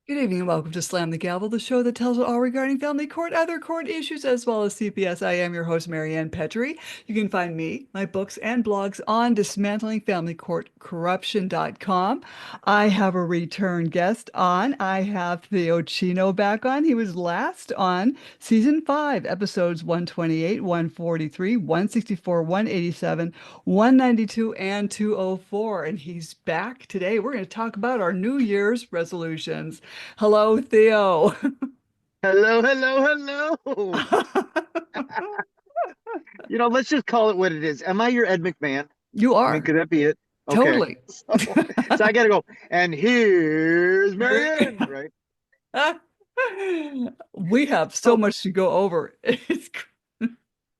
Good evening and welcome to Slam the Gavel, the show that tells it all regarding family court, other court issues, as well as CPS. I am your host, Maryann Petri. You can find me, my books, and blogs on dismantlingfamilycourtcorruption.com. I have a return guest on. I have Theo Chino back on. He was last on season 5, episodes 128, 143, 164, 187, 192, and 204. And he's back today. We're going to talk about our New Year's resolutions. Hello, Theo. Hello, hello, hello. Let's just call it what it is. Am I your Ed McMahon? You I mean, are could that be it? Okay. totally. So I gotta go. And here's Marianne, right? We have so So, much to go over.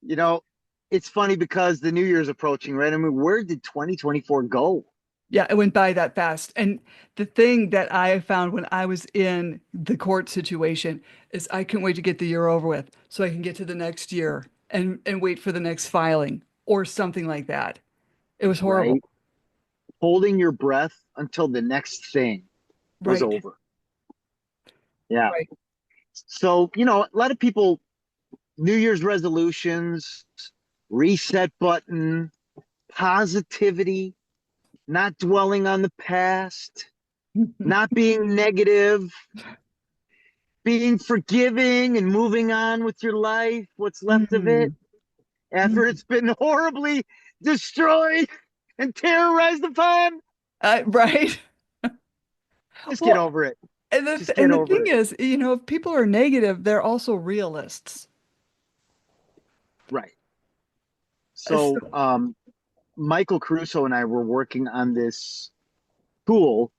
you know, it's funny because the new year's approaching, right? I mean, where did 2024 go? Yeah, it went by that fast. And the thing that I found when I was in the court situation is I couldn't wait to get the year over with so I can get to the next year and wait for the next filing or something like that. It was horrible. Right? Holding your breath until the next thing was Right. over. Yeah. Right. So, a lot of people, New Year's resolutions, reset button, positivity, not dwelling on the past, not being negative, being forgiving and moving on with your life, what's left of it, Mm. after Mm. it's been horribly destroyed and terrorized upon. Right. Just get Well, over it. and the Just and get the over thing it. is, if people are negative, they're also realists. Right. So, So, Michael Caruso and I were working on this tool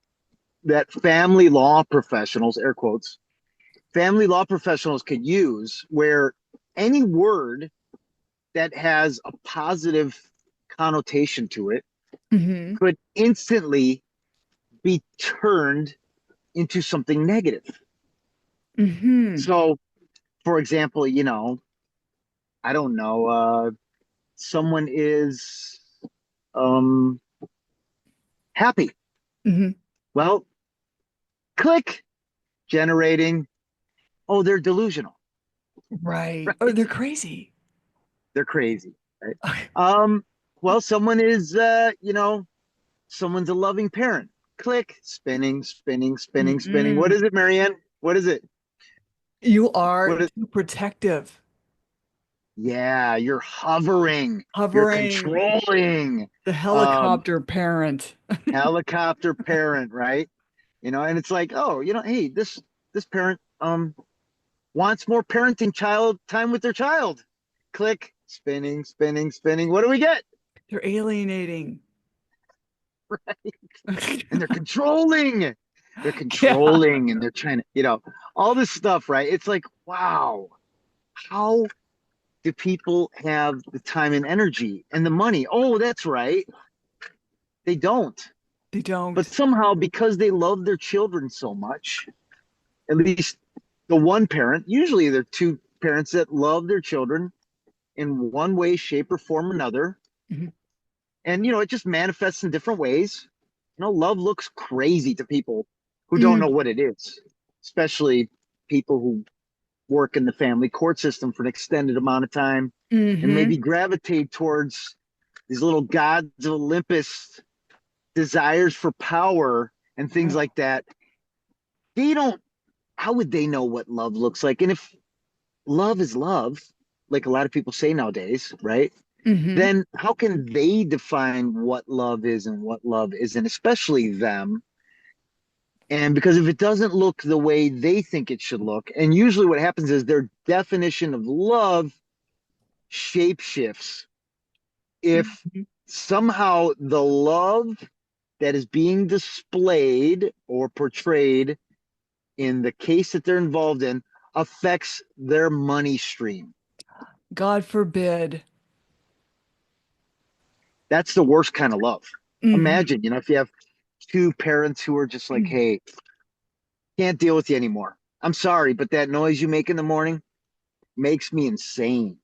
that family law professionals, air quotes, family law professionals could use where any word that has a positive connotation to it hmm could instantly be turned into something negative. hmm So, for example, I don't know, someone is um, happy. hmm Well, click, generating. Oh, they're delusional, right. Or right? they're crazy. They're crazy, right? Um, well, someone's a loving parent. Click, spinning, spinning, spinning, spinning. What Mm-mm. is it, Marianne? What is it? You are What is too protective, Yeah, you're hovering, you're hovering, controlling. the Um, helicopter parent. Helicopter parent, right? And it's like, oh, hey, this parent wants more parenting child time with their child. Click, spinning, spinning, spinning. What do we get? They're alienating. Right? And they're controlling. They're Yeah. controlling and they're trying to, all this stuff, right? It's like, wow, how do people have the time and energy and the money? Oh, that's right. They don't. They But don't. somehow, because they love their children so much, at least the one parent, usually they're two parents that love their children in one way, shape, or form or another. Mhm. And, it just manifests in different ways. Love looks crazy to people who don't know Mm. what it is, especially people who work in the family court system for an extended amount of time and hmm maybe gravitate towards these little gods of Olympus desires for power and things like that. They don't, how would they know what love looks like? And if love is love, like a lot of people say nowadays, right? hmm Then how can they define what love is and what love isn't, especially them? And because if it doesn't look the way they think it should look, and usually what happens is their definition of love shape shifts. If hmm somehow the love that is being displayed or portrayed in the case that they're involved in affects their money stream. God forbid. That's the worst kind of love. hmm Imagine, if you have two parents who are just like, hey, can't deal with you anymore. I'm sorry, but that noise you make in the morning makes me insane.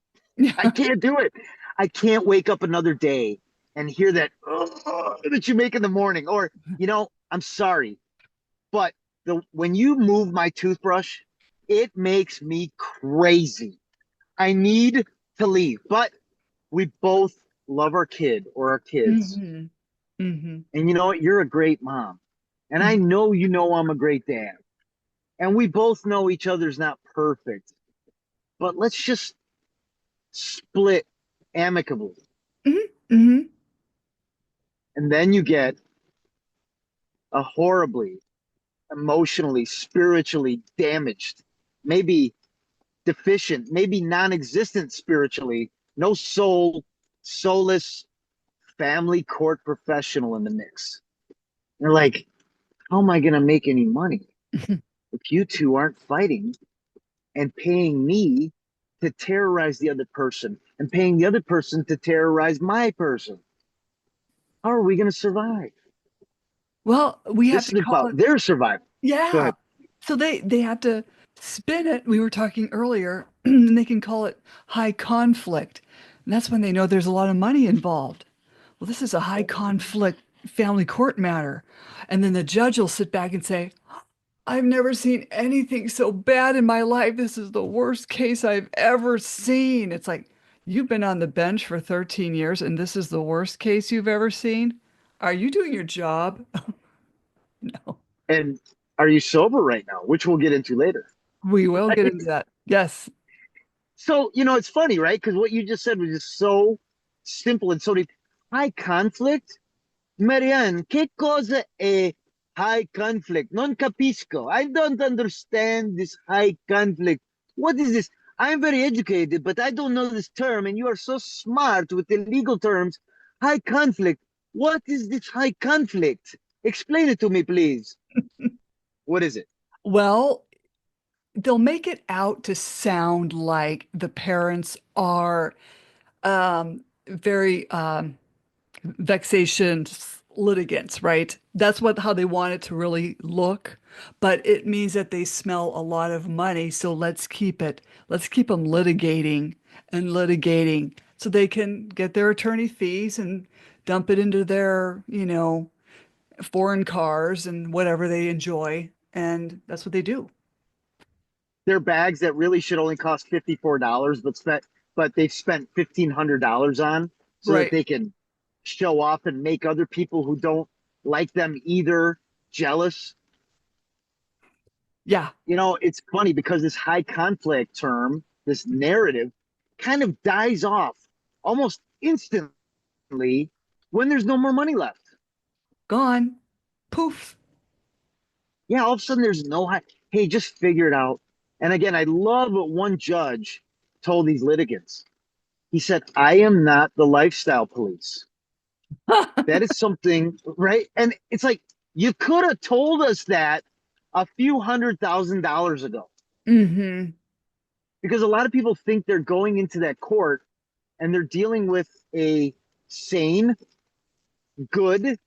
I can't do it. I can't wake up another day and hear that that you make in the morning. Or, I'm sorry, but when you move my toothbrush, it makes me crazy. I need to leave, but we both love our kid or our kids. Mm-hmm. Mm-hmm. And you know what? You're a great mom. And I Mm-hmm. know you know I'm a great dad. And we both know each other's not perfect. But let's just split amicably. Mm-hmm. And then you get a horribly emotionally, spiritually damaged, maybe deficient, maybe non existent spiritually, no soul, soulless family court professional in the mix. They're like, how am I going to make any money if you two aren't fighting and paying me to terrorize the other person and paying the other person to terrorize my person? How are we going to survive? Well, we have This to is call about it, their survival. Go yeah. ahead. So they have to spin it. We were talking earlier, and they can call it high conflict. And that's when they know there's a lot of money involved. Well, this is a high conflict family court matter. And then the judge will sit back and say, I've never seen anything so bad in my life. This is the worst case I've ever seen. It's like, you've been on the bench for 13 years and this is the worst case you've ever seen? Are you doing your job? No. And are you sober right now? Which we'll get into later. We will get Right? into that. Yes. So, it's funny, right? Because what you just said was just so simple and so deep. High conflict? Marianne, che cosa è high conflict? Non capisco. I don't understand this high conflict. What is this? I'm very educated, but I don't know this term, and you are so smart with the legal terms. High conflict. What is this high conflict? Explain it to me, please. What is it? Well, they'll make it out to sound like the parents are very vexation litigants, right? That's what how they want it to really look, but it means that they smell a lot of money, so let's keep them litigating and litigating so they can get their attorney fees and dump it into their, foreign cars and whatever they enjoy, and that's what they do. They're bags that really should only cost $54, but they've spent $1,500 on so that Right. they can show off and make other people who don't like them either jealous. Yeah. It's funny because this high conflict term, this narrative, kind of dies off almost instantly when there's no more money left. Gone. Poof. Yeah, all of a sudden there's no high. Hey, just figure it out. And again, I love what one judge told these litigants. He said, I am not the lifestyle police. That is something, right? And it's like, you could have told us that a few $100,000 ago. Mm-hmm. Because a lot of people think they're going into that court and they're dealing with a sane, good,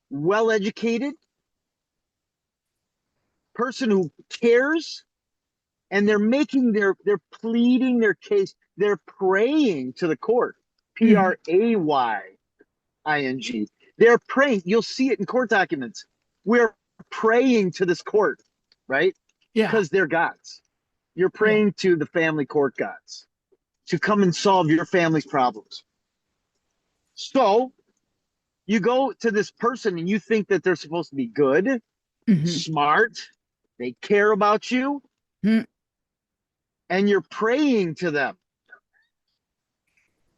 well educated person who cares, and they're pleading their case, they're praying to the court. Mm-hmm. Praying. They're praying. You'll see it in court documents. We're praying to this court, right? Yeah. Because they're gods. You're Yeah. praying to the family court gods to come and solve your family's problems. So you go to this person and you think that they're supposed to be good, Mm-hmm. smart, they care about you, and you're praying to them.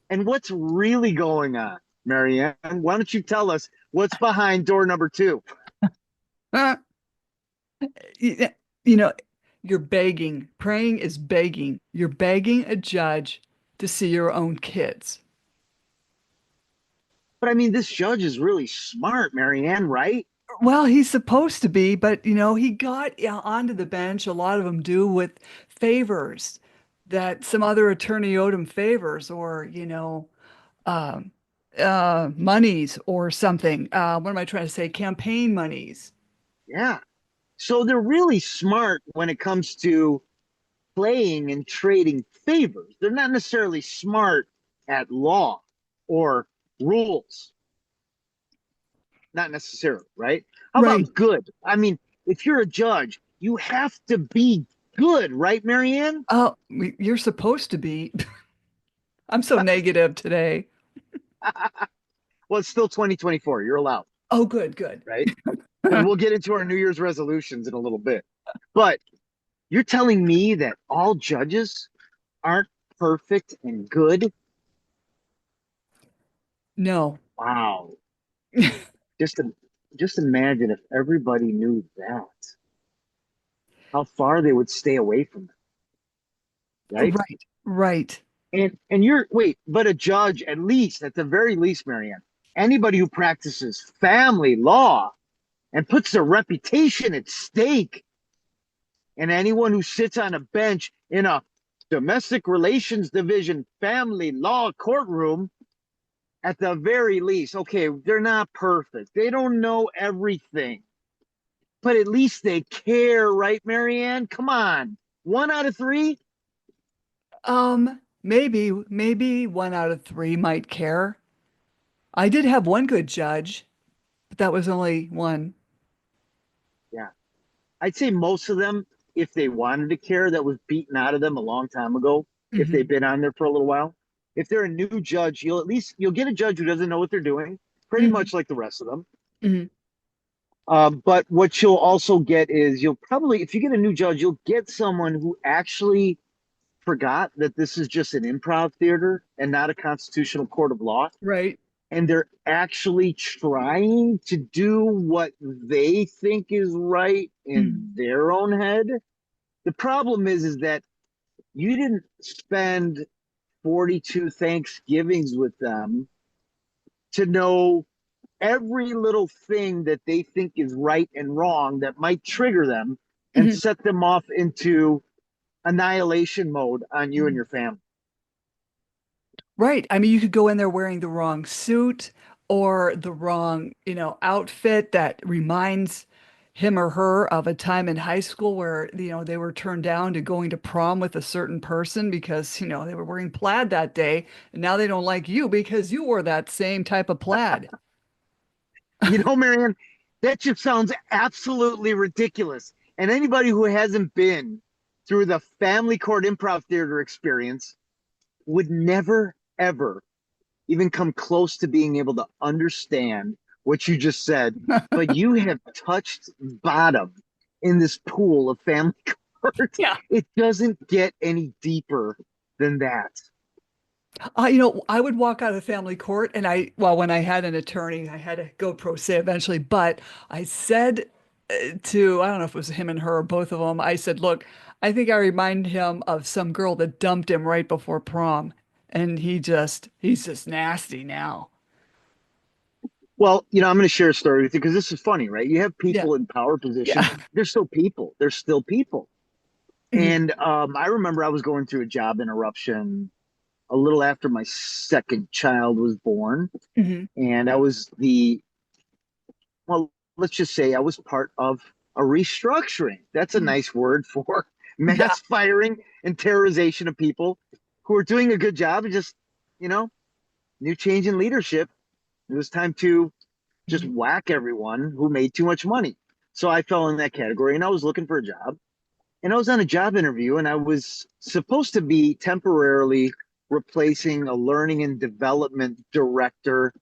And what's really going on, Maryann? Why don't you tell us what's behind door number two? Uh, y- you know, you're begging. Praying is begging. You're begging a judge to see your own kids. But I mean, this judge is really smart, Maryann, right? Well, he's supposed to be, but he got onto the bench. A lot of them do with favors that some other attorney owed him favors, or um, monies or something. What am I trying to say? Campaign monies. Yeah. So they're really smart when it comes to playing and trading favors. They're not necessarily smart at law or rules, not necessarily, right? How Right. about good? I mean, if you're a judge, you have to be good, right, Maryann? Oh, you're supposed to be. I'm so negative today. Well, it's still 2024. You're allowed, Oh, good, good. right? And we'll get into our New Year's resolutions in a little bit. But you're telling me that all judges aren't perfect and good? No. Wow. Just just imagine if everybody knew that, how far they would stay away from it, right? Right, right. And you're wait, but a judge, at least, at the very least, Maryann, anybody who practices family law and puts their reputation at stake, and anyone who sits on a bench in a domestic relations division family law courtroom, at the very least, okay, they're not perfect. They don't know everything, but at least they care, right, Maryann? Come on. One out of three? Maybe one out of three might care. I did have one good judge, but that was only one. Yeah. I'd say most of them, if they wanted to care, that was beaten out of them a long time ago, if Hmm. they've been on there for a little while. If they're a new judge, you'll get a judge who doesn't know what they're doing, pretty Hmm. much like the rest of them. Hmm. But what you'll also get is you'll probably, if you get a new judge, you'll get someone who actually forgot that this is just an improv theater and not a constitutional court of law. Right. And they're actually trying to do what they think is right Mm. in their own head. The problem is that you didn't spend 42 Thanksgivings with them to know every little thing that they think is right and wrong that might trigger them and Mhm. set them off into annihilation mode on you and Mhm. your family. Right. I mean, you could go in there wearing the wrong suit or the wrong, outfit that reminds him or her of a time in high school where, they were turned down to going to prom with a certain person because, they were wearing plaid that day. And now they don't like you because you wore that same type of plaid. You know, Maryann, that just sounds absolutely ridiculous. And anybody who hasn't been through the family court improv theater experience would never, ever even come close to being able to understand what you just said. But you have touched bottom in this pool of family court. Yeah. It doesn't get any deeper than that. I would walk out of family court and well, when I had an attorney, I had to go pro se eventually, but I said I don't know if it was him and her or both of them, I said, look, I think I remind him of some girl that dumped him right before prom. And he's just nasty now. Well, I'm going to share a story with you because this is funny, right? You have Yeah. people in power positions. Yeah. They're still people. They're still people. Mhm. And I remember I was going through a job interruption a little after my second child was born. Mhm. And well, let's just say I was part of a restructuring. That's a Mhm. nice word for Yeah. mass firing and terrorization of people who are doing a good job. And just, you know, new change in leadership. It was time to just Mhm. whack everyone who made too much money. So I fell in that category and I was looking for a job. And I was on a job interview and I was supposed to be temporarily replacing a learning and development director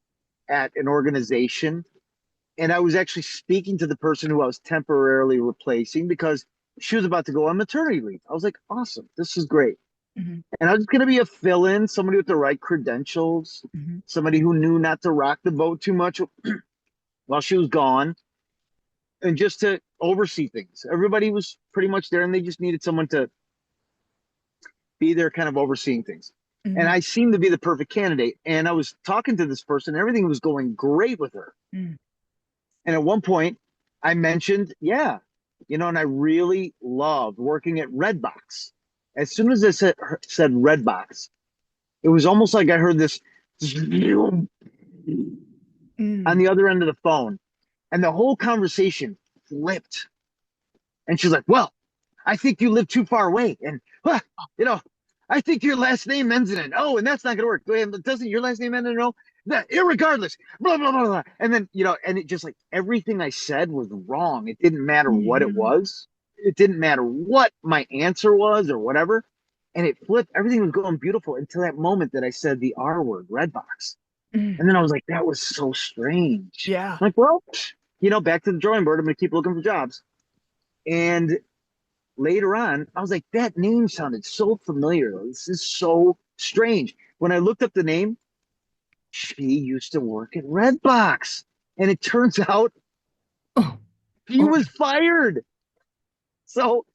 at an organization. And I was actually speaking to the person who I was temporarily replacing because she was about to go on maternity leave. I was like, awesome, this is great. Mhm. And I was going to be a fill in, somebody with the right credentials, Mhm. somebody who knew not to rock the boat too much while she was gone, and just to oversee things. Everybody was pretty much there, and they just needed someone to be there, kind of overseeing things. And Mhm. I seemed to be the perfect candidate. And I was talking to this person, everything was going great with her. Mhm. And at one point, I mentioned, yeah, and I really loved working at Redbox. As soon as I said Redbox, it was almost like I heard this on Mhm. the other end of the phone, and the whole conversation flipped. And she's like, "Well, I think you live too far away, and you know, I think your last name ends in an O, and that's not gonna work. Doesn't your last name end in an O?" that irregardless, blah, blah, blah, blah. And then, and it just like everything I said was wrong. It didn't matter what it Mhm. was. It didn't matter what my answer was or whatever. And it flipped. Everything was going beautiful until that moment that I said the R word, red box. Mm. And then I was like, that was so strange. Yeah. I'm like, well, back to the drawing board. I'm going to keep looking for jobs. And later on, I was like, that name sounded so familiar. This is so strange. When I looked up the name, she used to work at Redbox. And it turns out Oh, he oh, was fired. So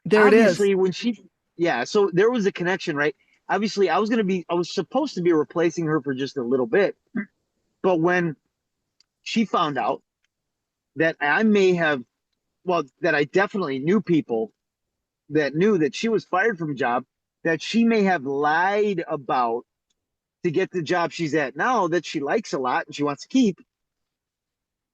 there it is. obviously, yeah, so there was a connection, right? Obviously, I was supposed to be replacing her for just a little bit. But when she found out that that I definitely knew people that knew that she was fired from a job that she may have lied about to get the job she's at now that she likes a lot and she wants to keep.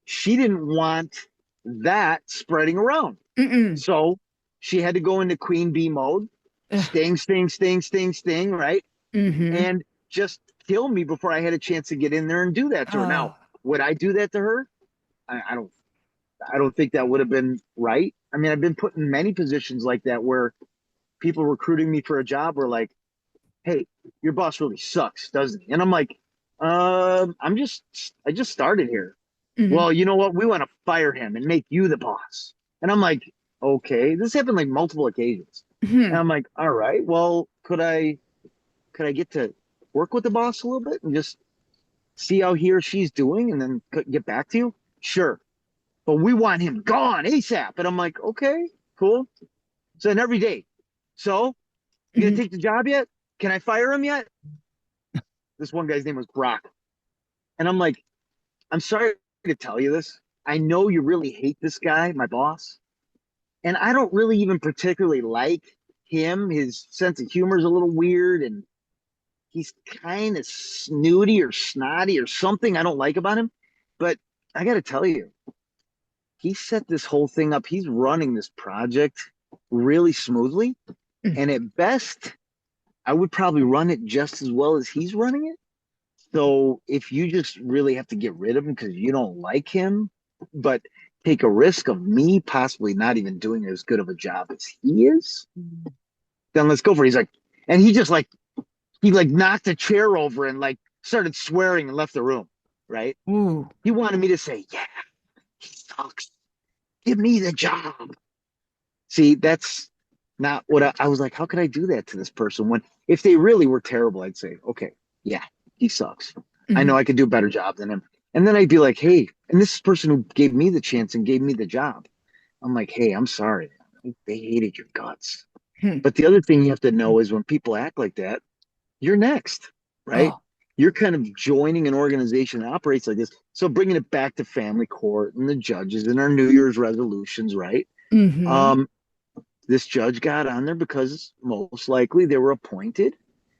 She didn't want that spreading around. Mm-mm. So she had to go into queen bee mode, Ugh. sting, right? Mm-hmm. And just kill me before I had a chance to get in there and do that to her. Now, Oh, would I do that to her? I don't think that would have been right. I mean, I've been put in many positions like that where people recruiting me for a job were like, "Hey, your boss really sucks, doesn't he?" And I'm like, I just started here. mm-hmm. Well, you know what? We want to fire him and make you the boss." And I'm like, okay, this happened like multiple occasions. And Hmm. I'm like, all right, well, could I get to work with the boss a little bit and just see how he or she's doing and then get back to you? Sure. But we want him gone ASAP. And I'm like, okay, cool. So then every day, so you gonna Hmm. take the job yet? Can I fire him yet? This one guy's name was Brock. And I'm like, I'm sorry to tell you this. I know you really hate this guy, my boss. And I don't really even particularly like him. His sense of humor is a little weird and he's kind of snooty or snotty or something I don't like about him. But I got to tell you, he set this whole thing up. He's running this project really smoothly. And at best, I would probably run it just as well as he's running it. So if you just really have to get rid of him because you don't like him, but take a risk of me possibly not even doing as good of a job as he is, then let's go for it. He's like, and he like knocked a chair over and like started swearing and left the room. Right? Ooh. He wanted me to say, "Yeah, he sucks. Give me the job." See, that's not what I was like. How could I do that to this person when if they really were terrible, I'd say, okay, yeah, he sucks. I Hmm. know I could do a better job than him. And then I'd be like, hey, and this person who gave me the chance and gave me the job, I'm like, hey, I'm sorry. They hated your guts. Hmm. But the other thing you have to know is when people act like that, you're next, right? Oh. You're kind of joining an organization that operates like this. So bringing it back to family court and the judges and our New Year's resolutions, right? Mm-hmm. Um, this judge got on there because most likely they were appointed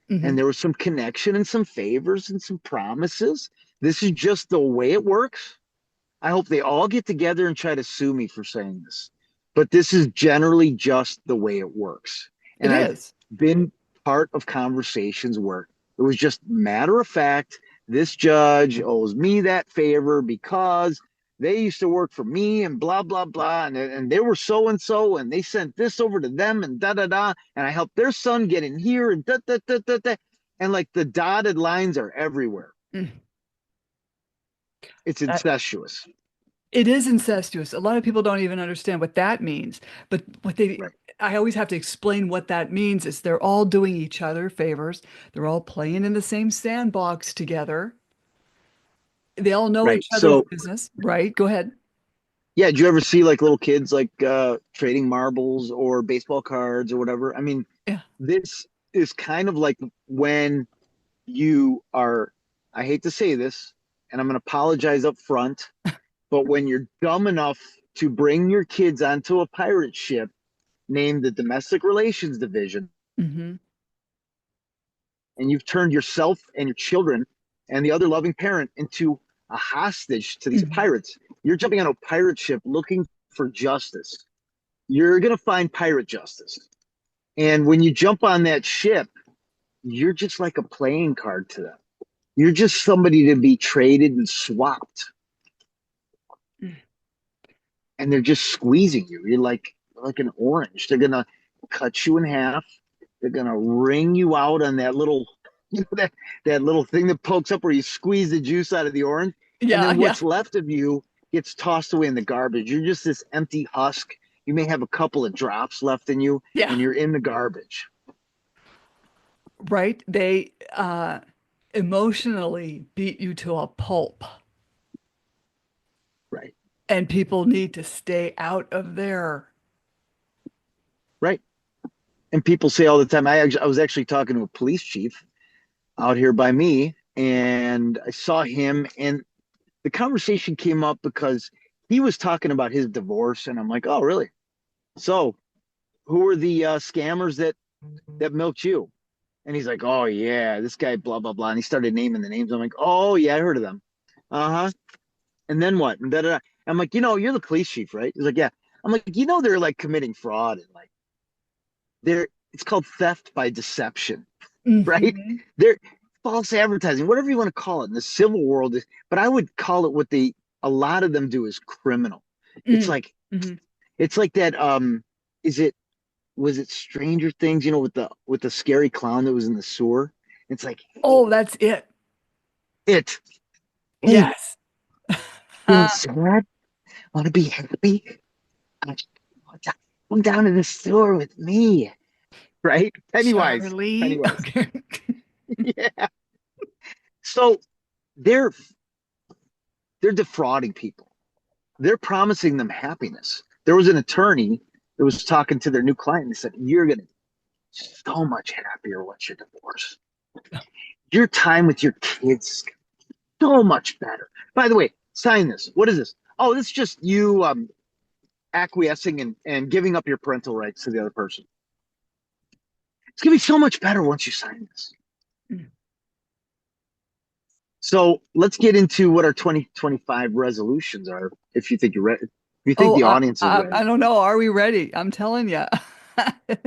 Mm-hmm. and there was some connection and some favors and some promises. This is just the way it works. I hope they all get together and try to sue me for saying this. But this is generally just the way it works. It And I've is. been part of conversations where it was just matter of fact, this judge owes me that favor because they used to work for me and blah, blah, blah. And they were so and so and they sent this over to them and da, da, da. And I helped their son get in here and da, da, da, da, da. And like the dotted lines are everywhere. Mm. It's That incestuous. it is incestuous. A lot of people don't even understand what that means. But Right. I always have to explain what that means is they're all doing each other favors. They're all playing in the same sandbox together. They all know Right. each other's So business, right? Go ahead. yeah, did you ever see like little kids like trading marbles or baseball cards or whatever? I mean, Yeah. this is kind of like when you are, I hate to say this, and I'm going to apologize up front, but when you're dumb enough to bring your kids onto a pirate ship named the Domestic Relations Division, Hmm. and you've turned yourself and your children and the other loving parent into a hostage to these Hmm. pirates, you're jumping on a pirate ship looking for justice. You're going to find pirate justice. And when you jump on that ship, you're just like a playing card to them. You're just somebody to be traded and swapped, Mm. and they're just squeezing you. You're like an orange. They're gonna cut you in half. They're gonna wring you out on that little, that little thing that pokes up where you squeeze the juice out of the orange, and Yeah, then yeah, what's left of you gets tossed away in the garbage. You're just this empty husk. You may have a couple of drops left in you, yeah. and you're in the garbage. Right? They emotionally beat you to a pulp, Right. and people need to stay out of there. Right. And people say all the time, I was actually talking to a police chief out here by me, and I saw him, and the conversation came up because he was talking about his divorce, and I'm like, oh, really? So, who are the scammers that milked you? And he's like, oh yeah, this guy, blah blah blah, and he started naming the names. I'm like, oh yeah, I heard of them. Uh huh. And then what? And da-da-da. I'm like, you're the police chief, right? He's like, yeah. I'm like, they're like committing fraud and like they're it's called theft by deception, right? Hmm. They're false advertising, whatever you want to call it in the civil world. But I would call it what they a lot of them do is criminal. It's Mm. like Hmm. it's like that. Is it was it Stranger Things? With the scary clown that was in the sewer. It's like, hey, Oh, that's it. it. Hey, Yes. feeling sad? Want to be happy? Uh, Come down to the store with me, right? Pennywise, Charlie. Pennywise. Okay. Yeah. So they're they're defrauding people. They're promising them happiness. There was an attorney that was talking to their new client and said, "You're gonna be so much happier once you're divorced. Your time with your kids is so much better." By the way, sign this. What is this? Oh, this is just you acquiescing and giving up your parental rights to the other person. It's gonna be so much better once you sign this. So let's get into what our 2025 resolutions are. If you think you're ready, if you think Oh, the audience is I ready. don't know. Are we ready? I'm telling you. You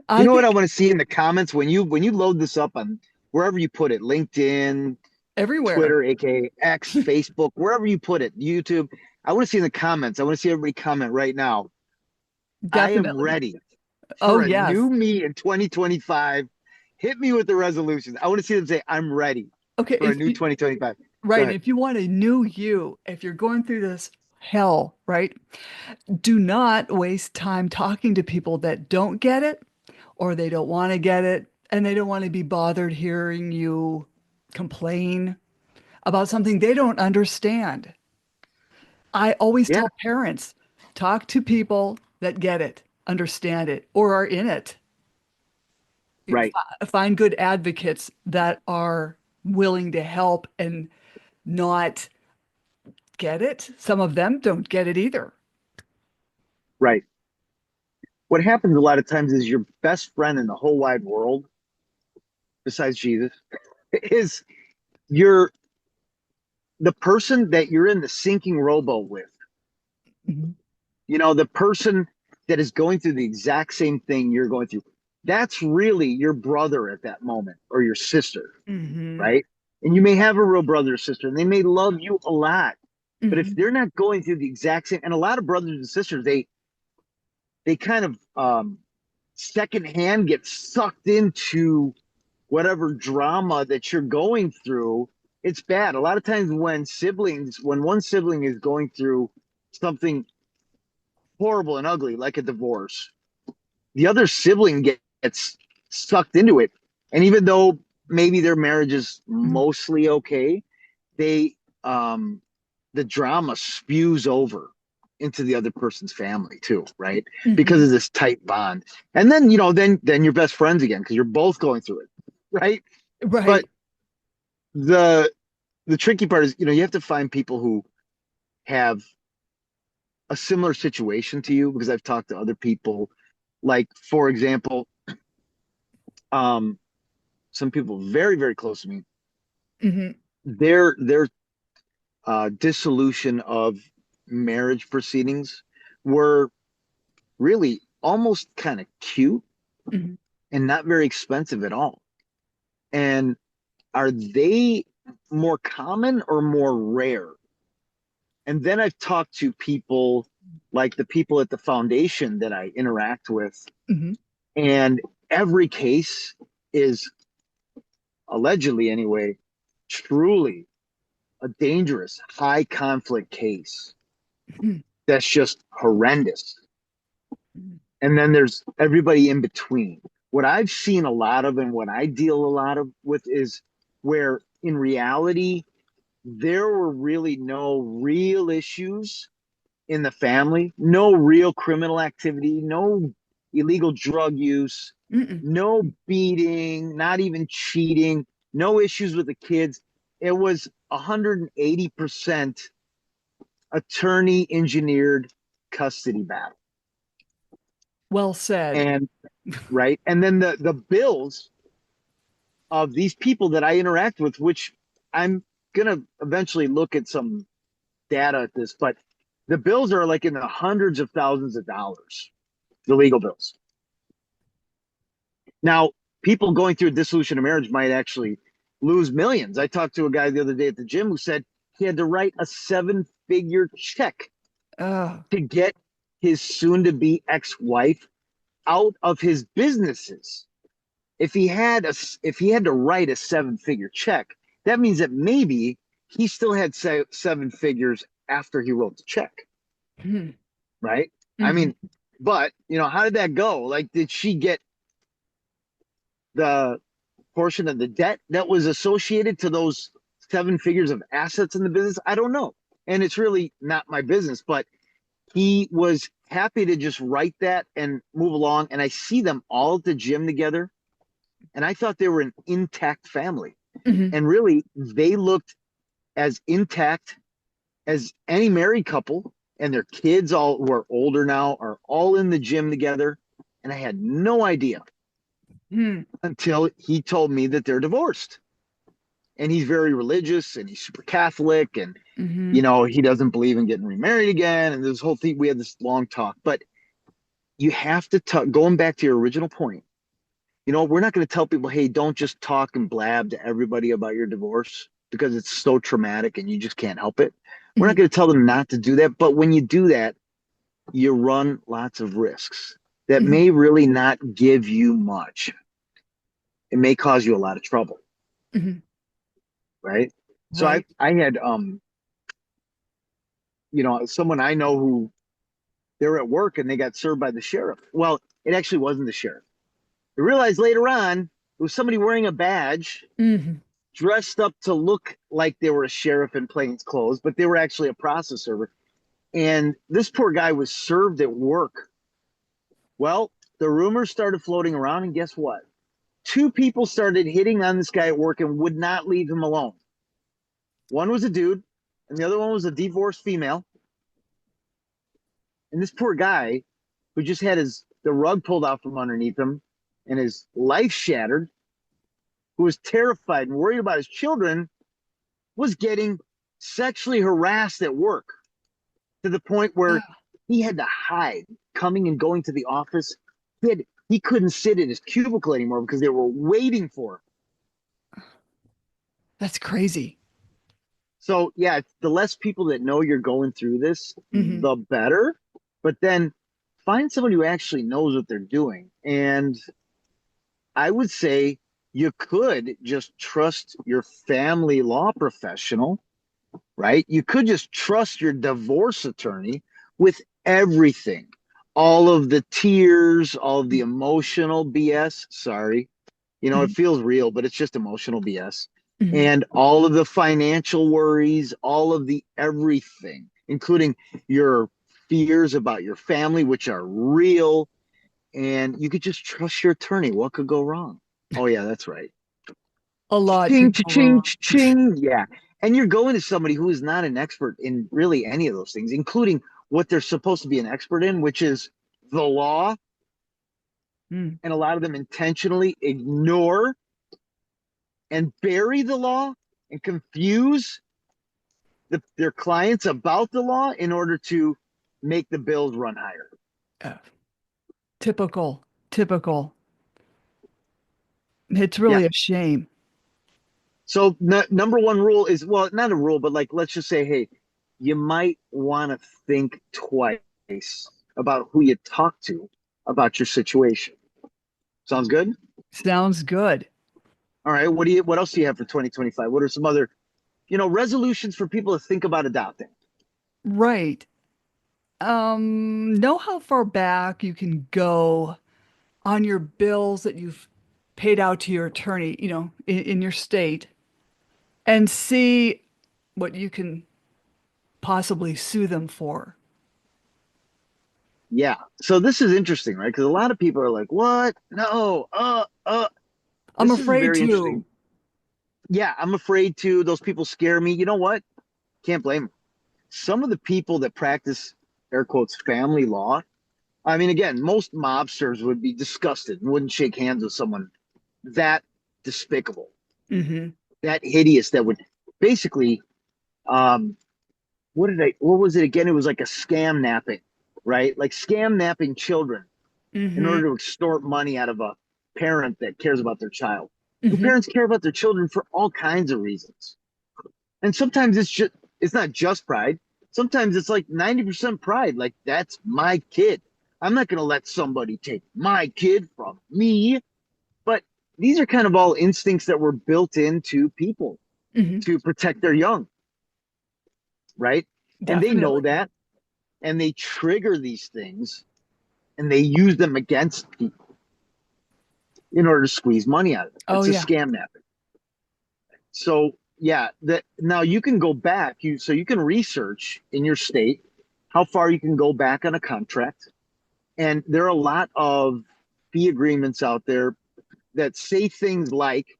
I know what I think want to see in the comments when you load this up on wherever you put it, LinkedIn, everywhere. Twitter, aka X, Facebook, wherever you put it, YouTube. I want to see in the comments. I want to see everybody comment right now. I am Definitely. ready Oh, for a yes. new me in 2025. Hit me with the resolutions. I want to see them say, I'm ready Okay, for a new 2025. Go right, ahead. if you want a new you, if you're going through this hell, right? Do not waste time talking to people that don't get it or they don't want to get it and they don't want to be bothered hearing you complain about something they don't understand. I always Yeah, tell parents, talk to people that get it, understand it, or are in it. right, Find good advocates that are willing to help and not get it. Some of them don't get it either. right. What happens a lot of times is your best friend in the whole wide world, besides Jesus, is your the person that you're in the sinking rowboat with. Mhm. The person that is going through the exact same thing you're going through. That's really your brother at that moment or your sister, Hmm. right? And you may have a real brother or sister and they may love you a lot. But if Hmm. they're not going through the exact same, and a lot of brothers and sisters, they kind of secondhand get sucked into whatever drama that you're going through. It's bad. A lot of times when one sibling is going through something horrible and ugly, like a divorce, the other sibling gets sucked into it. And even though maybe their marriage is Hmm. mostly okay, they the drama spews over into the other person's family too, right? Because Hmm. of this tight bond. And then, then you're best friends again because you're both going through it, right? But Right. the the tricky part is, you have to find people who have a similar situation to you because I've talked to other people. Like, for example, um, some people very, very close to me, Hmm. their dissolution of marriage proceedings were really almost kind of cute Hmm. and not very expensive at all. And are they more common or more rare? And then I've talked to people like the people at the foundation that I interact with, Hmm. and every case is allegedly, anyway, truly a dangerous, high conflict case that's just horrendous. And then there's everybody in between. What I've seen a lot of and what I deal a lot of with is where in reality, there were really no real issues in the family, no real criminal activity, no illegal drug use, Mm-mm. no beating, not even cheating, no issues with the kids. It was 180% attorney engineered custody battle. Well said. And right. And then the bills of these people that I interact with, which I'm gonna eventually look at some data at this, but the bills are like in the hundreds of thousands of dollars, the legal bills. Now, people going through a dissolution of marriage might actually lose millions. I talked to a guy the other day at the gym who said he had to write a 7-figure check Oh, to get his soon to be ex-wife out of his businesses. If he had to write a 7-figure check, that means that maybe he still had 7 figures after he wrote the check, mm-hmm. right? I Mm-hmm. mean, but how did that go? Like, did she get the portion of the debt that was associated to those 7 figures of assets in the business? I don't know. And it's really not my business, but he was happy to just write that and move along. And I see them all at the gym together. And I thought they were an intact family. Mm-hmm. And really, they looked as intact as any married couple. And their kids, all who are older now, are all in the gym together. And I had no idea Mm-hmm. until he told me that they're divorced. And he's very religious and he's super Catholic. And, Mm-hmm. he doesn't believe in getting remarried again. And this whole thing, we had this long talk. But you have to talk, going back to your original point, we're not going to tell people, hey, don't just talk and blab to everybody about your divorce because it's so traumatic and you just can't help it. We're not Mm-hmm. going to tell them not to do that. But when you do that, you run lots of risks that Mm-hmm. may really not give you much. It may cause you a lot of trouble, Mm-hmm. right? So I Right. I had someone I know who they were at work and they got served by the sheriff. Well, it actually wasn't the sheriff. I realized later on it was somebody wearing a badge Mm-hmm. dressed up to look like they were a sheriff in plain clothes, but they were actually a process server. And this poor guy was served at work. Well, the rumors started floating around, and guess what? Two people started hitting on this guy at work and would not leave him alone. One was a dude, and the other one was a divorced female. And this poor guy, who just had the rug pulled out from underneath him and his life shattered, who was terrified and worried about his children, was getting sexually harassed at work to the point where Oh, he had to hide coming and going to the office. He couldn't sit in his cubicle anymore because they were waiting for him. that's crazy. So yeah, the less people that know you're going through this, Mm-hmm. the better. But then find someone who actually knows what they're doing. And I would say you could just trust your family law professional, right? You could just trust your divorce attorney with everything. All of the tears, all of the emotional BS. Sorry. It Mm-hmm. feels real, but it's just emotional BS. Mm-hmm. And all of the financial worries, all of the everything, including your fears about your family, which are real. And you could just trust your attorney. What could go wrong? Oh, yeah, that's right. A lot Ching, could go ching, wrong. ching. Yeah. And you're going to somebody who is not an expert in really any of those things, including what they're supposed to be an expert in, which is the law. Mm. And a lot of them intentionally ignore and bury the law and confuse their clients about the law in order to make the bills run higher. Oh, typical. Typical. It's Yeah. really a shame. So number one rule is, well, not a rule, but like let's just say, hey, you might want to think twice about who you talk to about your situation. Sounds good? Sounds good. All right. What else do you have for 2025? What are some other, resolutions for people to think about adopting? Right. Know how far back you can go on your bills that you've paid out to your attorney, in your state, and see what you can possibly sue them for. Yeah. So this is interesting, right? Because a lot of people are like, "What? No. I'm This is afraid very interesting." to. Yeah, I'm afraid to. Those people scare me. You know what? Can't blame them. Some of the people that practice air quotes family law. I mean, again, most mobsters would be disgusted and wouldn't shake hands with someone that despicable, Hmm. that hideous. That would basically, um, what was it again? It was like a scam napping, right? Like scam napping children in Hmm. order to extort money out of a parent that cares about their child. And Hmm. parents care about their children for all kinds of reasons. And sometimes it's not just pride. Sometimes it's like 90% pride. Like that's my kid. I'm not going to let somebody take my kid from me. But these are kind of all instincts that were built into people Hmm. to protect their young, right? And they know Definitely. that and they trigger these things and they use them against people in order to squeeze money out of them. Oh It's a yeah. scam napping. So yeah, that now you can go back. You can research in your state how far you can go back on a contract, and there are a lot of fee agreements out there that say things like,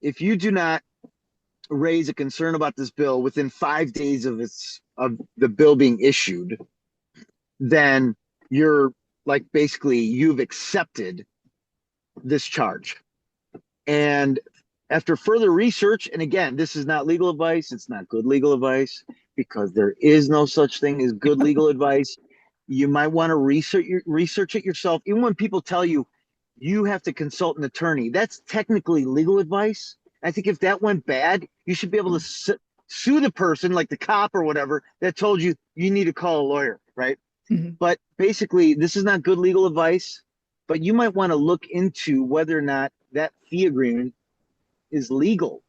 if you do not raise a concern about this bill within 5 days of the bill being issued, then you're like basically you've accepted this charge. And after further research, and again, this is not legal advice, it's not good legal advice because there is no such thing as good legal advice. You might want to research it yourself. Even when people tell you you have to consult an attorney, that's technically legal advice. I think if that went bad, you should be able to sue the person, like the cop or whatever, that told you you need to call a lawyer, right? Hmm. But basically, this is not good legal advice. But you might want to look into whether or not that fee agreement is legal.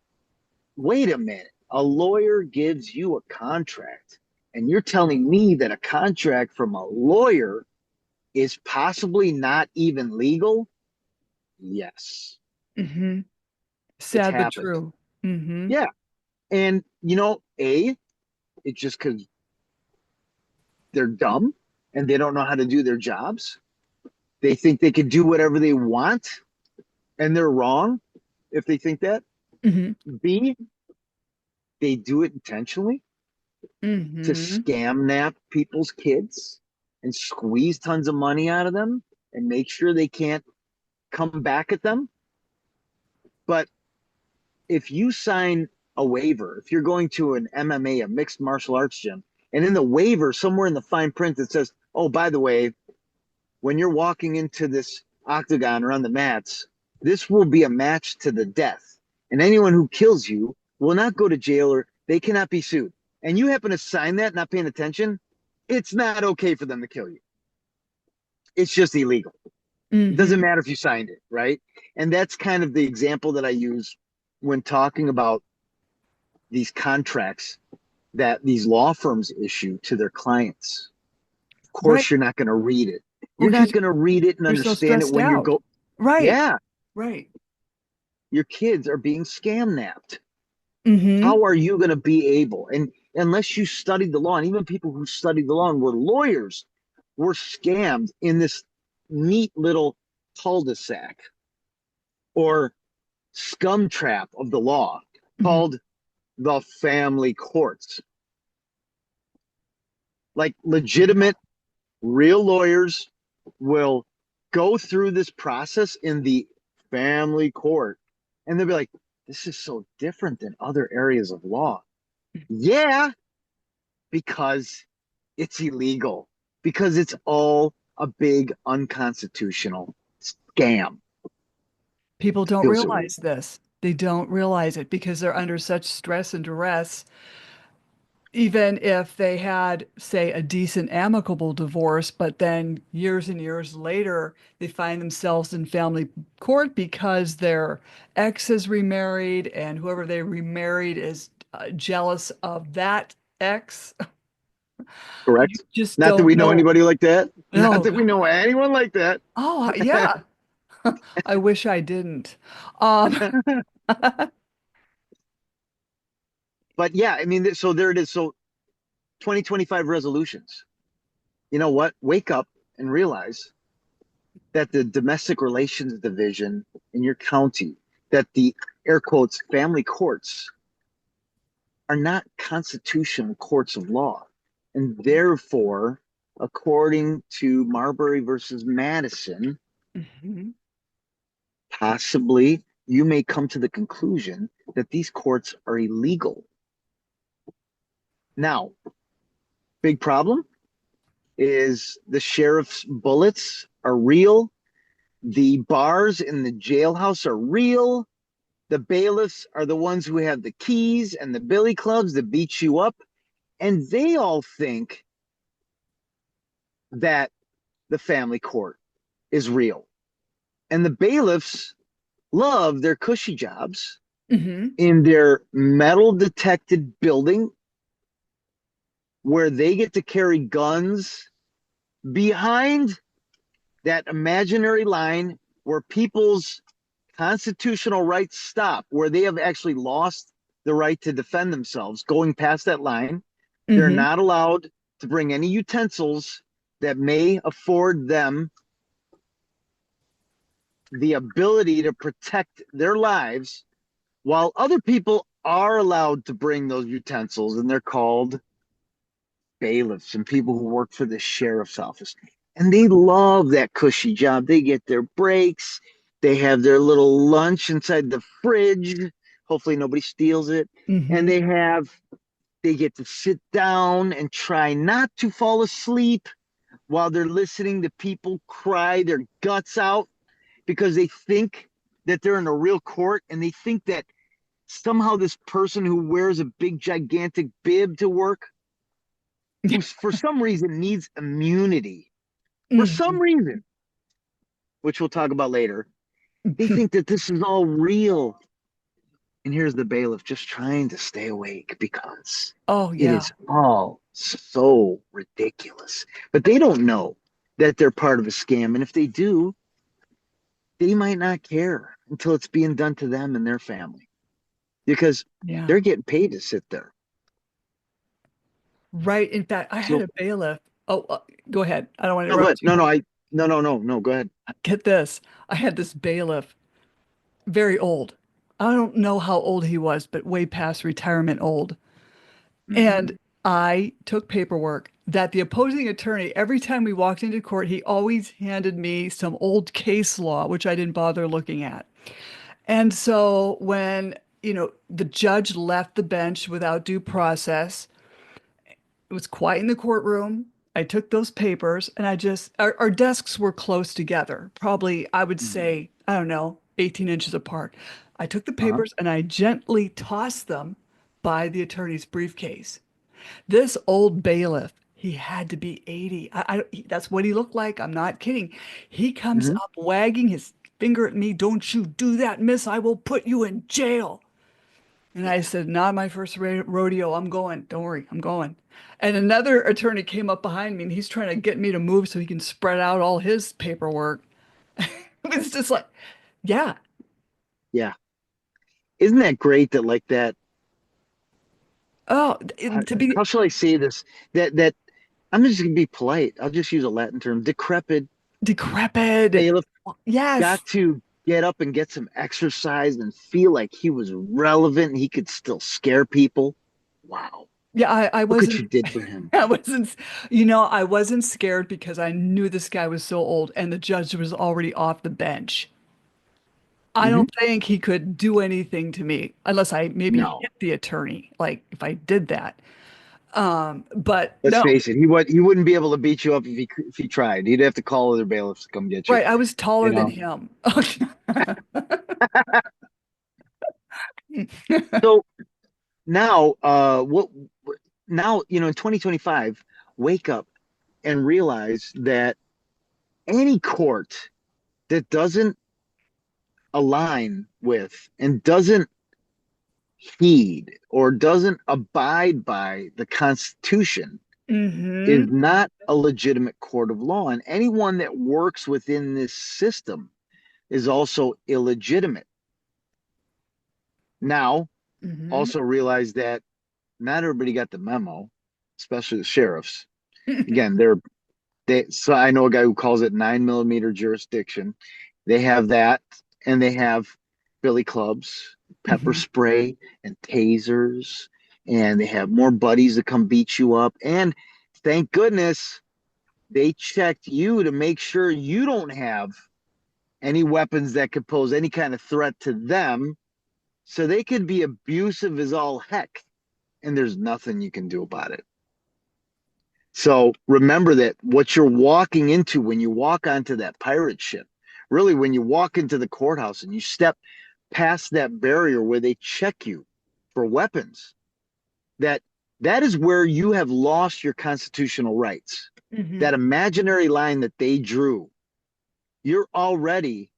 Wait a minute. A lawyer gives you a contract, and you're telling me that a contract from a lawyer is possibly not even legal? Yes, Hmm. it's Sad but happened. true. Hmm. Yeah. And, it's just because they're dumb and they don't know how to do their jobs. They think they can do whatever they want, and they're wrong if they think that. Hmm. B, they do it intentionally to Hmm. scam nap people's kids and squeeze tons of money out of them and make sure they can't come back at them. But if you sign a waiver, if you're going to an MMA, a mixed martial arts gym, and in the waiver, somewhere in the fine print, it says, oh, by the way, when you're walking into this octagon or on the mats, this will be a match to the death. And anyone who kills you will not go to jail or they cannot be sued. And you happen to sign that, not paying attention, it's not okay for them to kill you. It's just illegal. It doesn't Hmm. matter if you signed it, right? And that's kind of the example that I use when talking about these contracts that these law firms issue to their clients. Of Right. course, you're not going to read it. Well, You're not because going to read it and you're so understand it stressed when you're out. go. Right. Yeah, Right. your kids are being scam napped. Hmm. How are you going to be able? And unless you studied the law, and even people who studied the law and were lawyers were scammed in this neat little cul-de-sac or scum trap of the law Hmm. called the family courts. Like legitimate, real lawyers will go through this process in the family court and they'll be like, this is so different than other areas of law. Yeah, because it's illegal, because it's all a big unconstitutional scam. People don't Feels so weird. realize this. They don't realize it because they're under such stress and duress. Even if they had, say, a decent amicable divorce, but then years and years later, they find themselves in family court because their ex is remarried and whoever they remarried is jealous of that ex. You Correct. just Not that don't we know know. anybody like that. Not Oh, that we know anyone like that. oh, yeah. I wish I didn't. Um, But yeah, I mean, so there it is. So 2025 resolutions. You know what? Wake up and realize that the domestic relations division in your county, that the air quotes family courts are not constitutional courts of law. And therefore, according to Marbury versus Madison, mhm, possibly you may come to the conclusion that these courts are illegal. Now, big problem is the sheriff's bullets are real. The bars in the jailhouse are real. The bailiffs are the ones who have the keys and the billy clubs that beat you up. And they all think that the family court is real. And the bailiffs love their cushy jobs mhm, in their metal detected building where they get to carry guns behind that imaginary line where people's constitutional rights stop, where they have actually lost the right to defend themselves. Going past that line, they're mhm, not allowed to bring any utensils that may afford them the ability to protect their lives, while other people are allowed to bring those utensils, and they're called bailiffs and people who work for the sheriff's office. And they love that cushy job. They get their breaks, they have their little lunch inside the fridge. Hopefully, nobody steals it. And mhm. they get to sit down and try not to fall asleep while they're listening to people cry their guts out because they think that they're in a real court and they think that somehow this person who wears a big gigantic bib to work, who for some reason needs immunity, for some Mhm. reason, which we'll talk about later, they think that this is all real. And here's the bailiff just trying to stay awake because Oh, it yeah. is all so ridiculous. But they don't know that they're part of a scam. And if they do, they might not care until it's being done to them and their family because Yeah. they're getting paid to sit there. Right. In fact, I had So, a bailiff. Oh, go ahead. I don't want to no, go ahead. interrupt you. No, go ahead. Get this. I had this bailiff, very old. I don't know how old he was, but way past retirement old. Mm-hmm. And I took paperwork that the opposing attorney, every time we walked into court, he always handed me some old case law, which I didn't bother looking at. And so when, the judge left the bench without due process, it was quiet in the courtroom. I took those papers and our desks were close together, probably, I would Mm-hmm. say, I don't know, 18 inches apart. I took the Uh-huh. papers and I gently tossed them by the attorney's briefcase. This old bailiff, he had to be 80. That's what he looked like. I'm not kidding. He comes Mm-hmm. up wagging his finger at me. Don't you do that, miss. I will put you in jail. And I said, not my first rodeo. I'm going. Don't worry, I'm going. And another attorney came up behind me and he's trying to get me to move so he can spread out all his paperwork. It's just like, yeah. Yeah. Isn't that great that like that Oh, how, to be how shall I say this? That I'm just gonna be polite. I'll just use a Latin term. Decrepit decrepit. bailiff Yes. got to get up and get some exercise and feel like he was relevant and he could still scare people. Wow. Yeah, I Look what wasn't, you did for him. I wasn't, I wasn't scared because I knew this guy was so old and the judge was already off the bench. I Hmm. don't think he could do anything to me unless I maybe No. hit the attorney, like if I did that. But Let's no, face it, he wouldn't be able to beat you up if he tried. He'd have to call other bailiffs to come get you. right, I was You taller than know? him. So now, now, in 2025, wake up and realize that any court that doesn't align with and doesn't heed or doesn't abide by the Constitution is Mm-hmm. not a legitimate court of law. And anyone that works within this system is also illegitimate. Now, Mm-hmm. also realize that not everybody got the memo, especially the sheriffs. Again, so I know a guy who calls it 9 millimeter jurisdiction. They have that, and they have billy clubs, pepper Mm-hmm. spray, and tasers, and they have more buddies that come beat you up. And thank goodness they checked you to make sure you don't have any weapons that could pose any kind of threat to them. So they could be abusive as all heck, and there's nothing you can do about it. So remember that what you're walking into when you walk onto that pirate ship, really when you walk into the courthouse and you step past that barrier where they check you for weapons, that that is where you have lost your constitutional rights. Mm-hmm. That imaginary line that they drew, you're already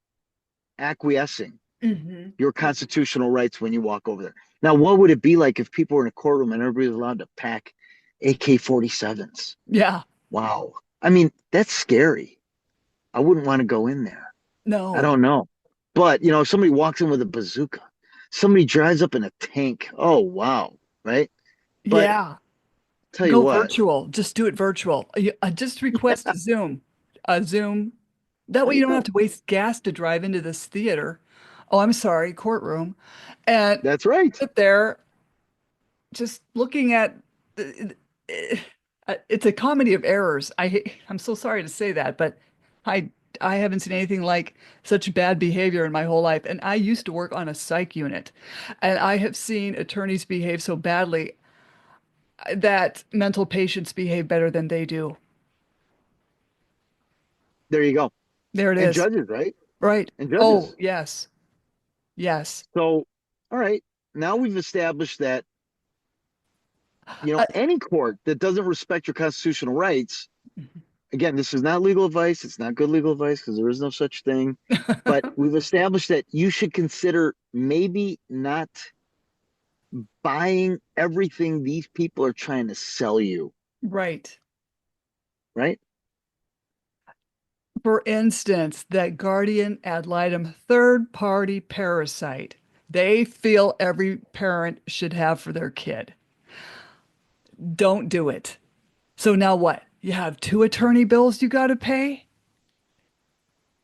acquiescing Mm-hmm. your constitutional rights when you walk over there. Now, what would it be like if people were in a courtroom and everybody was allowed to pack AK-47s? Yeah. Wow. I mean, that's scary. I wouldn't want to go in there. I No. don't know. But, if somebody walks in with a bazooka, somebody drives up in a tank. Oh, wow. Right. But Yeah. tell you Go what, virtual. Just do it virtual. Just request a Zoom. That there way you you don't have go. to waste gas to drive into this theater. Oh, I'm sorry, courtroom. And That's right. sit there just looking at it's a comedy of errors. I'm so sorry to say that, but I I haven't seen anything like such bad behavior in my whole life. And I used to work on a psych unit, and I have seen attorneys behave so badly that mental patients behave better than they do. There you go. There it And is. judges, right? Right. And Oh, judges. yes. Yes. So, all right. Now we've established that, Uh, any court that doesn't respect your constitutional rights, again, this is not legal advice. It's not good legal advice because there is no such thing. But we've established that you should consider maybe not buying everything these people are trying to sell you, right. right? For instance, that guardian ad litem third party parasite they feel every parent should have for their kid. Don't do it. So now what? You have two attorney bills you got to pay?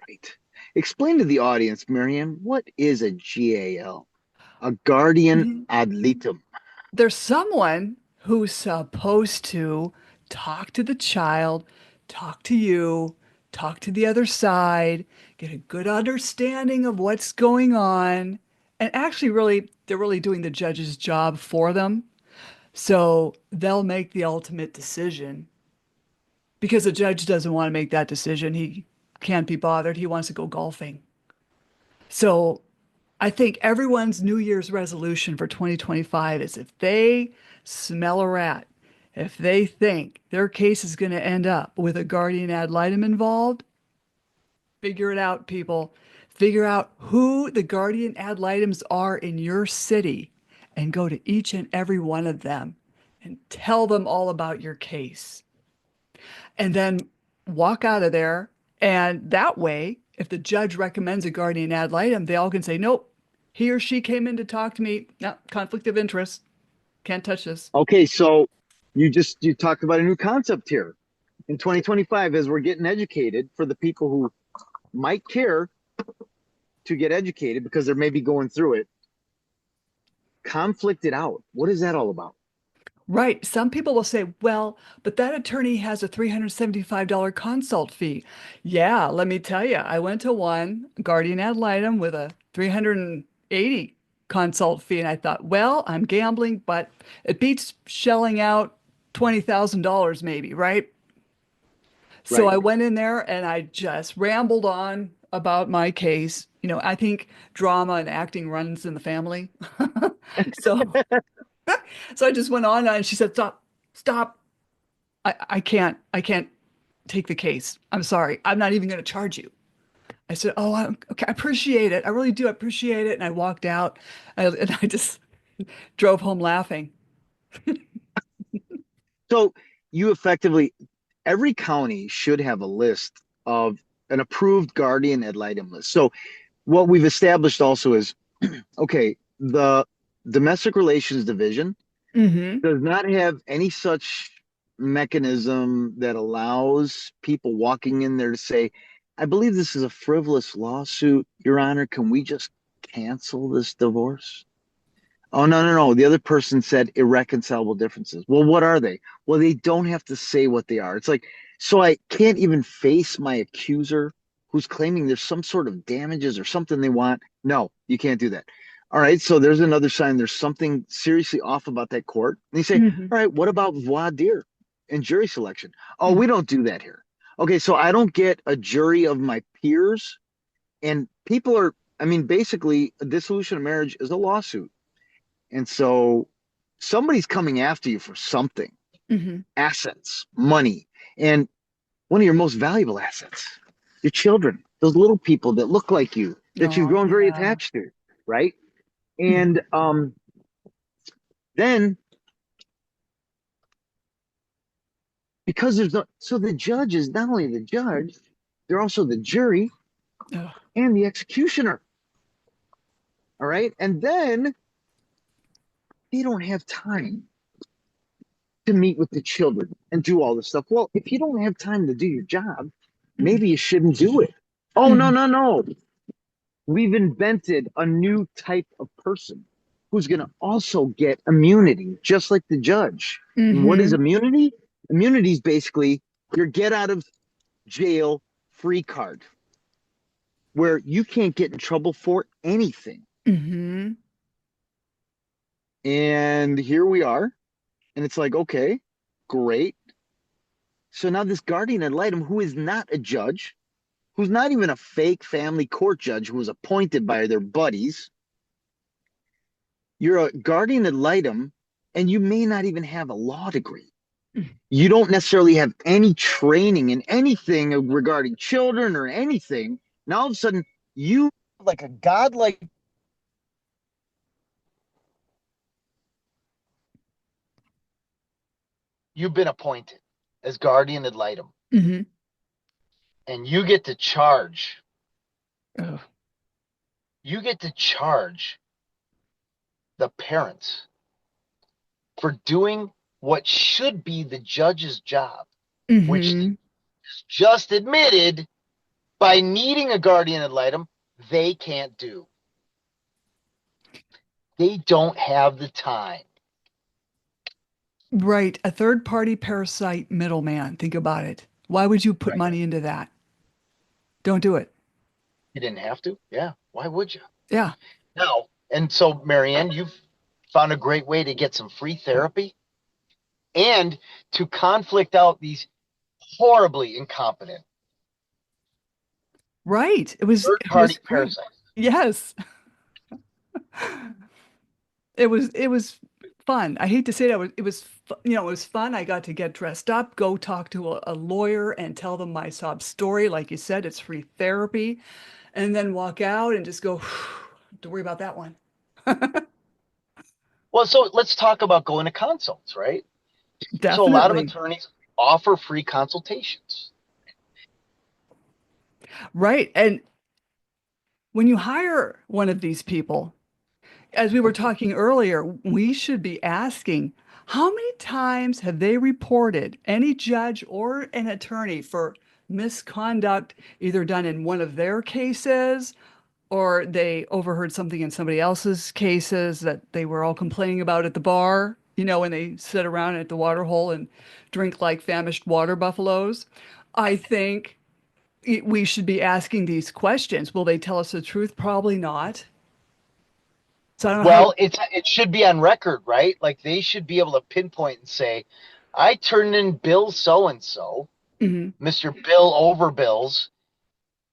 Right. Explain to the audience, Maryann, what is a GAL? A guardian Mhm. ad litem. There's someone who's supposed to talk to the child, talk to you, talk to the other side, get a good understanding of what's going on. And actually, really, they're really doing the judge's job for them. So they'll make the ultimate decision because the judge doesn't want to make that decision. He can't be bothered. He wants to go golfing. So I think everyone's New Year's resolution for 2025 is if they smell a rat, if they think their case is going to end up with a guardian ad litem involved, figure it out, people. Figure out who the guardian ad litems are in your city and go to each and every one of them and tell them all about your case. And then walk out of there. And that way, if the judge recommends a guardian ad litem, they all can say, nope, he or she came in to talk to me. No, conflict of interest. Can't touch this. Okay, so you talked about a new concept here in 2025 as we're getting educated for the people who might care to get educated because they're maybe going through it. Conflicted out. What is that all about? Right. Some people will say, well, but that attorney has a $375 consult fee. Yeah, let me tell you, I went to one guardian ad litem with a 380 consult fee, and I thought, well, I'm gambling, but it beats shelling out $20,000 maybe, right? So Right. I went in there and I just rambled on about my case. I think drama and acting runs in the family. So, so I just went on and she said, "Stop, stop. I can't take the case. I'm sorry. I'm not even going to charge you." I said, "Oh, okay. I appreciate it. I really do appreciate it." And I walked out, and I just drove home laughing. So you effectively, every county should have a list of an approved guardian ad litem list. So what we've established also is, okay, the domestic relations division Hmm. does not have any such mechanism that allows people walking in there to say, I believe this is a frivolous lawsuit, Your Honor. Can we just cancel this divorce? Oh, no, no, no. The other person said irreconcilable differences. Well, what are they? Well, they don't have to say what they are. It's like, so I can't even face my accuser who's claiming there's some sort of damages or something they want. No, you can't do that. All right. So there's another sign there's something seriously off about that court. And they say, Hmm. all right, what about voir dire and jury selection? Oh, Hmm. we don't do that here. Okay. So I don't get a jury of my peers. And people are, I mean, basically, a dissolution of marriage is a lawsuit. And so somebody's coming after you for something, Hmm. assets, money, and one of your most valuable assets, your children, those little people that look like you, that you've Oh, grown very yeah. attached to, right? Mhm. And then because there's no, so the judge is not only the judge, they're also the jury Ugh. and the executioner. All right. And then they don't have time to meet with the children and do all this stuff. Well, if you don't have time to do your job, maybe you shouldn't do it. Oh, no, Mhm. no, no. We've invented a new type of person who's going to also get immunity, just like the judge. And what is Mhm. immunity? Immunity is basically your get out of jail free card, where you can't get in trouble for anything. Mhm. And here we are. And it's like, okay, great. So now this guardian ad litem, who is not a judge, who's not even a fake family court judge who was appointed by their buddies. You're a guardian ad litem, and you may not even have a law degree. You don't necessarily have any training in anything regarding children or anything. Now all of a sudden, you like a godlike, you've been appointed as guardian ad litem, Mhm. and you get to charge. Ugh. You get to charge the parents for doing what should be the judge's job, which Mhm. just admitted by needing a guardian ad litem, they can't do. They don't have the time. Right. A third party parasite middleman. Think about it. Why would you put Right. money into that? Don't do it. You didn't have to. Yeah. Why would you? Yeah. No. And so, Maryann, you've found a great way to get some free therapy and to conflict out these horribly incompetent Right. third It was party great. parasites. Yes. It was fun. I hate to say that it was fun. I got to get dressed up, go talk to a lawyer and tell them my sob story. Like you said, it's free therapy, and then walk out and just go, don't worry about that one. Well, so let's talk about going to consults, right? So, a lot of Definitely. attorneys offer free consultations. Right. And when you hire one of these people, as we were talking earlier, we should be asking, how many times have they reported any judge or an attorney for misconduct, either done in one of their cases or they overheard something in somebody else's cases that they were all complaining about at the bar, when they sit around at the water hole and drink like famished water buffaloes? I think we should be asking these questions. Will they tell us the truth? Probably not. So I don't know how. Well, it should be on record, right? Like they should be able to pinpoint and say, I turned in Bill so and so, Mhm. Mr. Bill Overbills,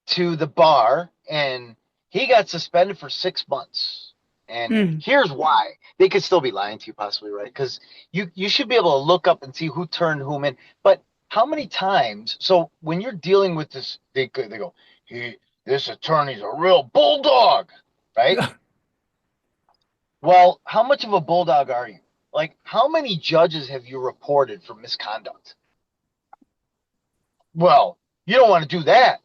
to the bar, and he got suspended for 6 months. And Mm. here's why. They could still be lying to you, possibly, right? Because you should be able to look up and see who turned whom in. But how many times? So when you're dealing with this, they go, this attorney's a real bulldog, right? Well, how much of a bulldog are you? Like, how many judges have you reported for misconduct? Well, you don't want to do that.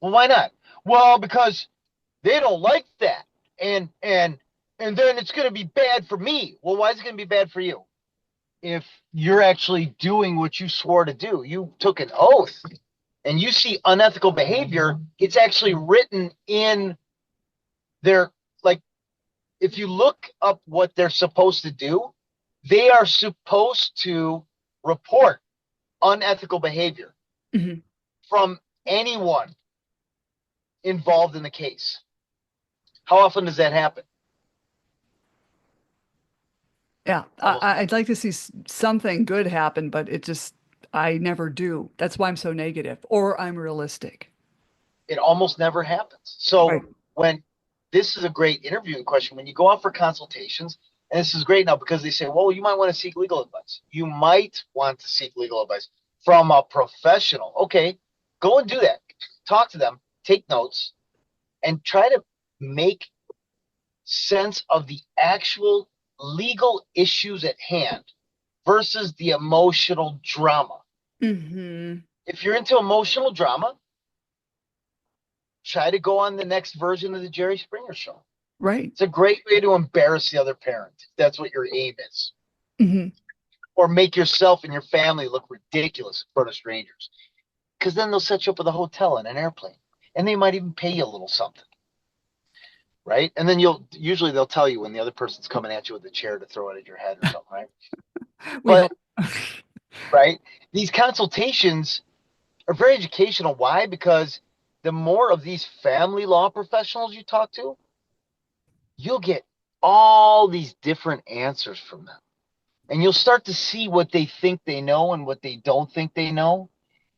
Well, why not? Well, because they don't like that. And then it's going to be bad for me. Well, why is it going to be bad for you? If you're actually doing what you swore to do, you took an oath, and you see unethical behavior, it's actually written in their, like, if you look up what they're supposed to do, they are supposed to report unethical behavior Hmm. from anyone involved in the case. How often does that happen? Yeah, Almost. I'd like to see something good happen, but I never do. That's why I'm so negative, or I'm realistic. It almost never happens. Right. So when this is a great interviewing question, when you go out for consultations, and this is great now because they say, well, you might want to seek legal advice. You might want to seek legal advice from a professional. Okay, go and do that. Talk to them, take notes, and try to make sense of the actual legal issues at hand versus the emotional drama. Hmm. If you're into emotional drama, try to go on the next version of the Jerry Springer show. Right. It's a great way to embarrass the other parent, if that's what your aim is. Hmm. Or make yourself and your family look ridiculous in front of strangers. Because then they'll set you up with a hotel and an airplane. And they might even pay you a little something. Right? And then they'll tell you when the other person's coming at you with a chair to throw it at your head or something, right? We But hope. right, these consultations are very educational. Why? Because the more of these family law professionals you talk to, you'll get all these different answers from them. And you'll start to see what they think they know and what they don't think they know.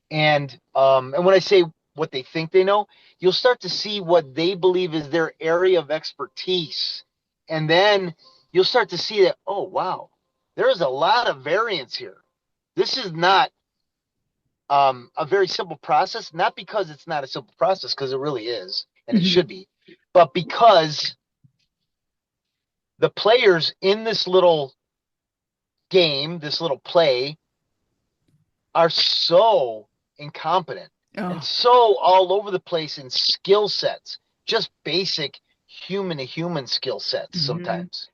And when I say what they think they know, you'll start to see what they believe is their area of expertise. And then you'll start to see that, oh, wow, there's a lot of variance here. This is not a very simple process, not because it's not a simple process, because it really is, and it Hmm. should be, but because the players in this little game, this little play, are so incompetent and Oh. so all over the place in skill sets, just basic human to human skill sets Hmm. sometimes.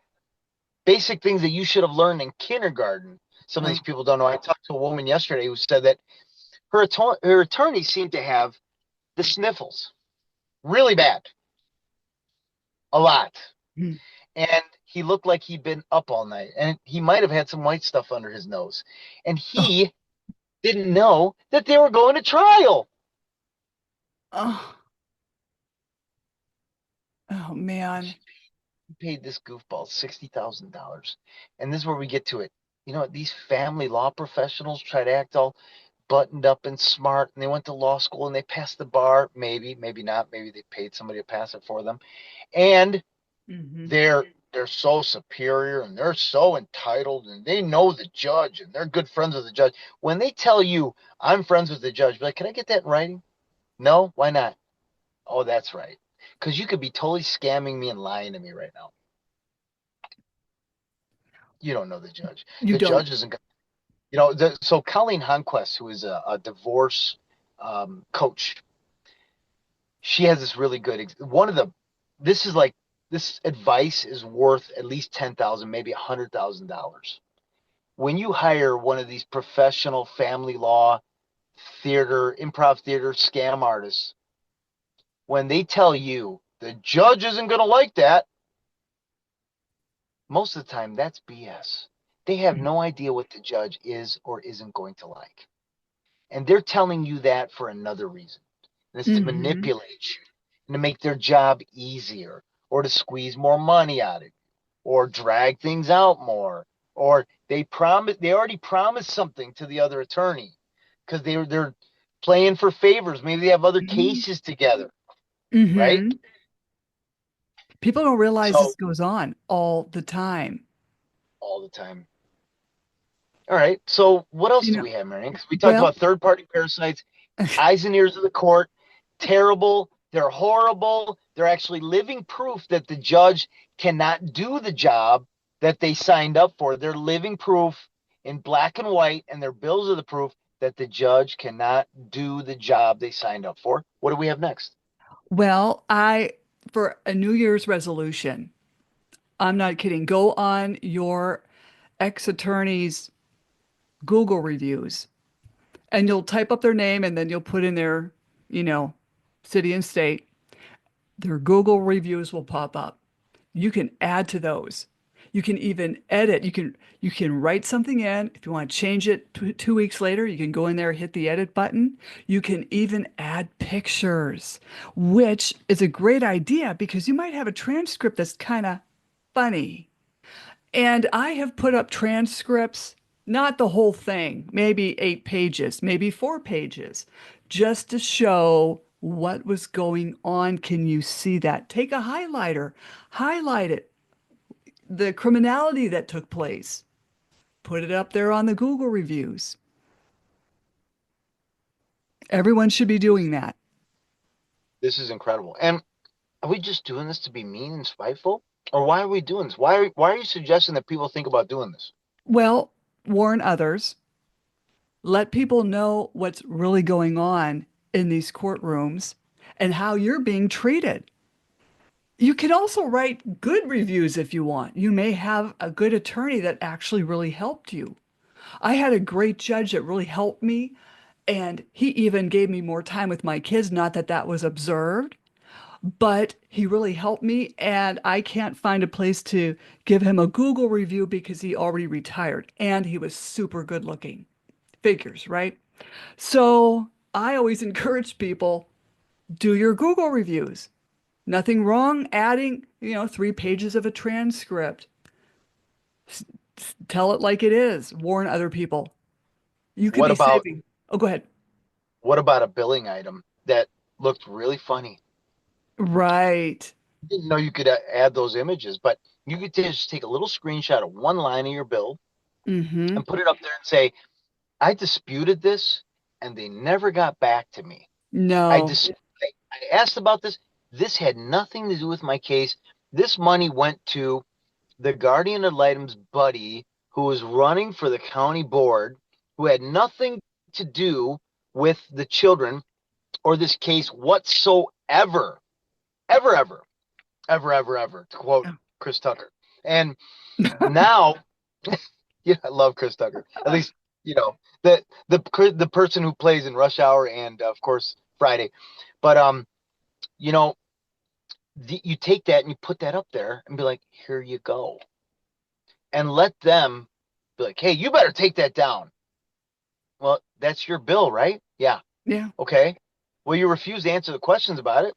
Basic things that you should have learned in kindergarten. Some of these Oh. people don't know. I talked to a woman yesterday who said that her attorney seemed to have the sniffles really bad, a lot. Mm. And he looked like he'd been up all night. And he might have had some white stuff under his nose. And Oh. he didn't know that they were going to trial. Oh. Oh man. He paid this goofball $60,000. And this is where we get to it. You know, these family law professionals try to act all buttoned up and smart, and they went to law school and they passed the bar. Maybe, maybe not. Maybe they paid somebody to pass it for them. And Hmm. they're so superior and they're so entitled and they know the judge and they're good friends with the judge. When they tell you I'm friends with the judge, be like, can I get that in writing? No, why not? Oh, that's right. Because you could be totally scamming me and lying to me right now. You don't know the judge. You The don't. judge isn't. So Colleen Honquest, who is a divorce coach, she has this really good one of the. This is like this advice is worth at least 10,000, maybe $100,000. When you hire one of these professional family law theater, improv theater scam artists, when they tell you the judge isn't going to like that, most of the time that's BS. They have Mm. no idea what the judge is or isn't going to like. And they're telling you that for another reason. And it's to Hmm. manipulate you and to make their job easier or to squeeze more money out of you or drag things out more. Or they already promised something to the other attorney because they're playing for favors. Maybe they have other Mhm. cases together, right? Mhm. People don't realize So this goes on all the time. all the time. All right. So what else You do know, we have, Marion? Because we talked well, about third-party parasites, eyes and ears of the court, terrible. They're horrible. They're actually living proof that the judge cannot do the job that they signed up for. They're living proof in black and white, and their bills are the proof that the judge cannot do the job they signed up for. What do we have next? I, for a New Year's resolution, I'm not kidding. Go on your ex-attorney's Google reviews and you'll type up their name and then you'll put in their, you know, city and state. Their Google reviews will pop up. You can add to those. You can even edit. You can write something in. If you want to change it 2 weeks later, you can go in there, hit the edit button. You can even add pictures, which is a great idea because you might have a transcript that's kind of funny. And I have put up transcripts, not the whole thing, maybe 8 pages, maybe 4 pages, just to show what was going on. Can you see that? Take a highlighter, highlight it, the criminality that took place, put it up there on the Google reviews. Everyone should be This, doing that. this is incredible. And are we just doing this to be mean and spiteful? Or why are we doing this? Why are you suggesting that people think about doing this? Well, warn others, let people know what's really going on in these courtrooms and how you're being treated. You can also write good reviews if you want. You may have a good attorney that actually really helped you. I had a great judge that really helped me, and he even gave me more time with my kids. Not that that was observed, but he really helped me, and I can't find a place to give him a Google review because he already retired and he was super good looking. Figures, right? So I always encourage people, do your Google reviews. Nothing wrong adding, 3 pages of a transcript. Tell it like it is. Warn other people. You could What be about saving. Oh, go ahead. what about a billing item that looked really funny? Right. Didn't know you could add those images, but you could just take a little screenshot of one line of your bill Mm-hmm. and put it up there and say, I disputed this and they never got back to me. I No. dis I asked about this. This had nothing to do with my case. This money went to the guardian ad litem's buddy who was running for the county board, who had nothing to do with the children or this case whatsoever. Ever, ever, ever, ever, ever, to quote Chris Tucker. And now, yeah, I love Chris Tucker. At least, you know, the person who plays in Rush Hour and of course Friday. But you know, you take that and you put that up there and be like, here you go, and let them be like, hey, you better take that down. Well, that's your bill, right? Yeah. Yeah. Okay. Well, you refuse to answer the questions about it.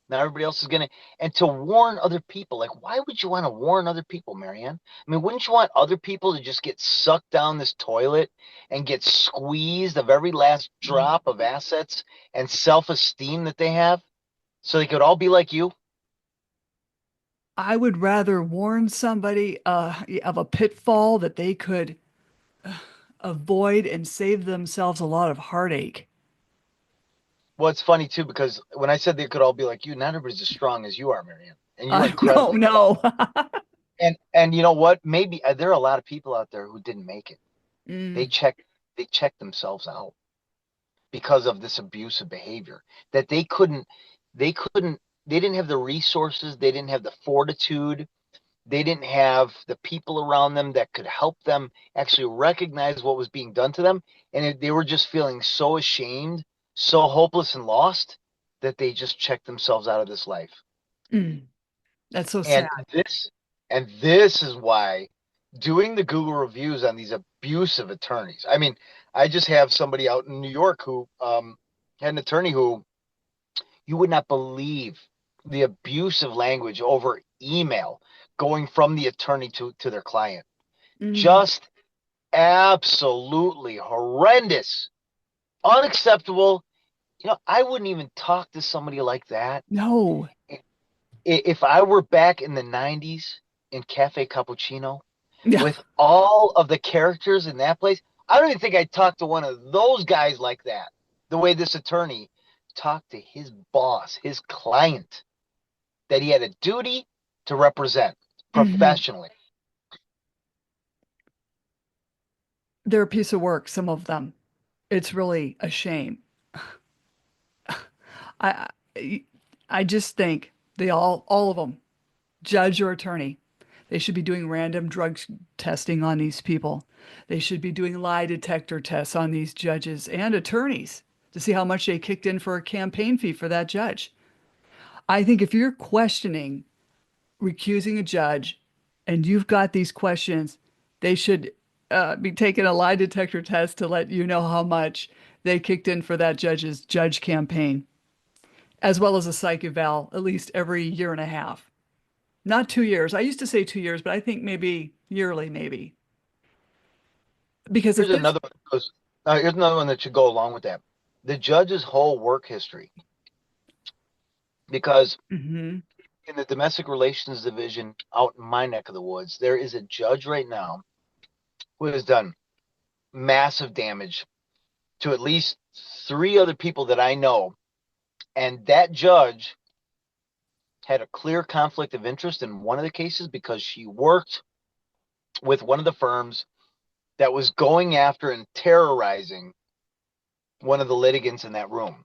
Now everybody else is gonna, and to warn other people. Like, why would you want to warn other people, Marianne? I mean, wouldn't you want other people to just get sucked down this toilet and get squeezed of every last drop of assets and self-esteem that they have, so they could all be like you? I would rather warn somebody of a pitfall that they could avoid and save themselves a lot of heartache. Well, it's funny too because when I said they could all be like you, not everybody's as strong as you are, Marianne, and you're No, incredibly tough. no. And you know what? Maybe there are a lot of people out there who didn't make it. They Mm, check they checked themselves out because of this abusive behavior that they couldn't they didn't have the resources, they didn't have the fortitude, they didn't have the people around them that could help them actually recognize what was being done to them, and they were just feeling so ashamed, so hopeless and lost that they just checked themselves out of this life. mm. That's so And sad. this is why doing the Google reviews on these abusive attorneys. I mean, I just have somebody out in New York who had an attorney who, you would not believe the abusive language over email going from the attorney to their client. Mm, Just absolutely horrendous. Unacceptable. I wouldn't even talk to somebody like that. No. If I were back in the 90s in Cafe Cappuccino Yeah. with all of the characters in that place, I don't even think I'd talk to one of those guys like that. The way this attorney talked to his boss, his client, that he had a duty to represent Hmm. professionally. They're a piece of work, some of them. It's really a shame. I I just think they all of them, judge or attorney, they should be doing random drug testing on these people. They should be doing lie detector tests on these judges and attorneys to see how much they kicked in for a campaign fee for that judge. I think if you're questioning recusing a judge and you've got these questions, they should be taking a lie detector test to let you know how much they kicked in for that judge's judge campaign, as well as a psych eval at least every year and a half. Not 2 years. I used to say 2 years, but I think maybe yearly, maybe. Because if Here's this, another one. Here's another one that should go along with that. The judge's whole work history, because hmm in the domestic relations division out in my neck of the woods, there is a judge right now who has done massive damage to at least three other people that I know. And that judge had a clear conflict of interest in one of the cases because she worked with one of the firms that was going after and terrorizing one of the litigants in that room.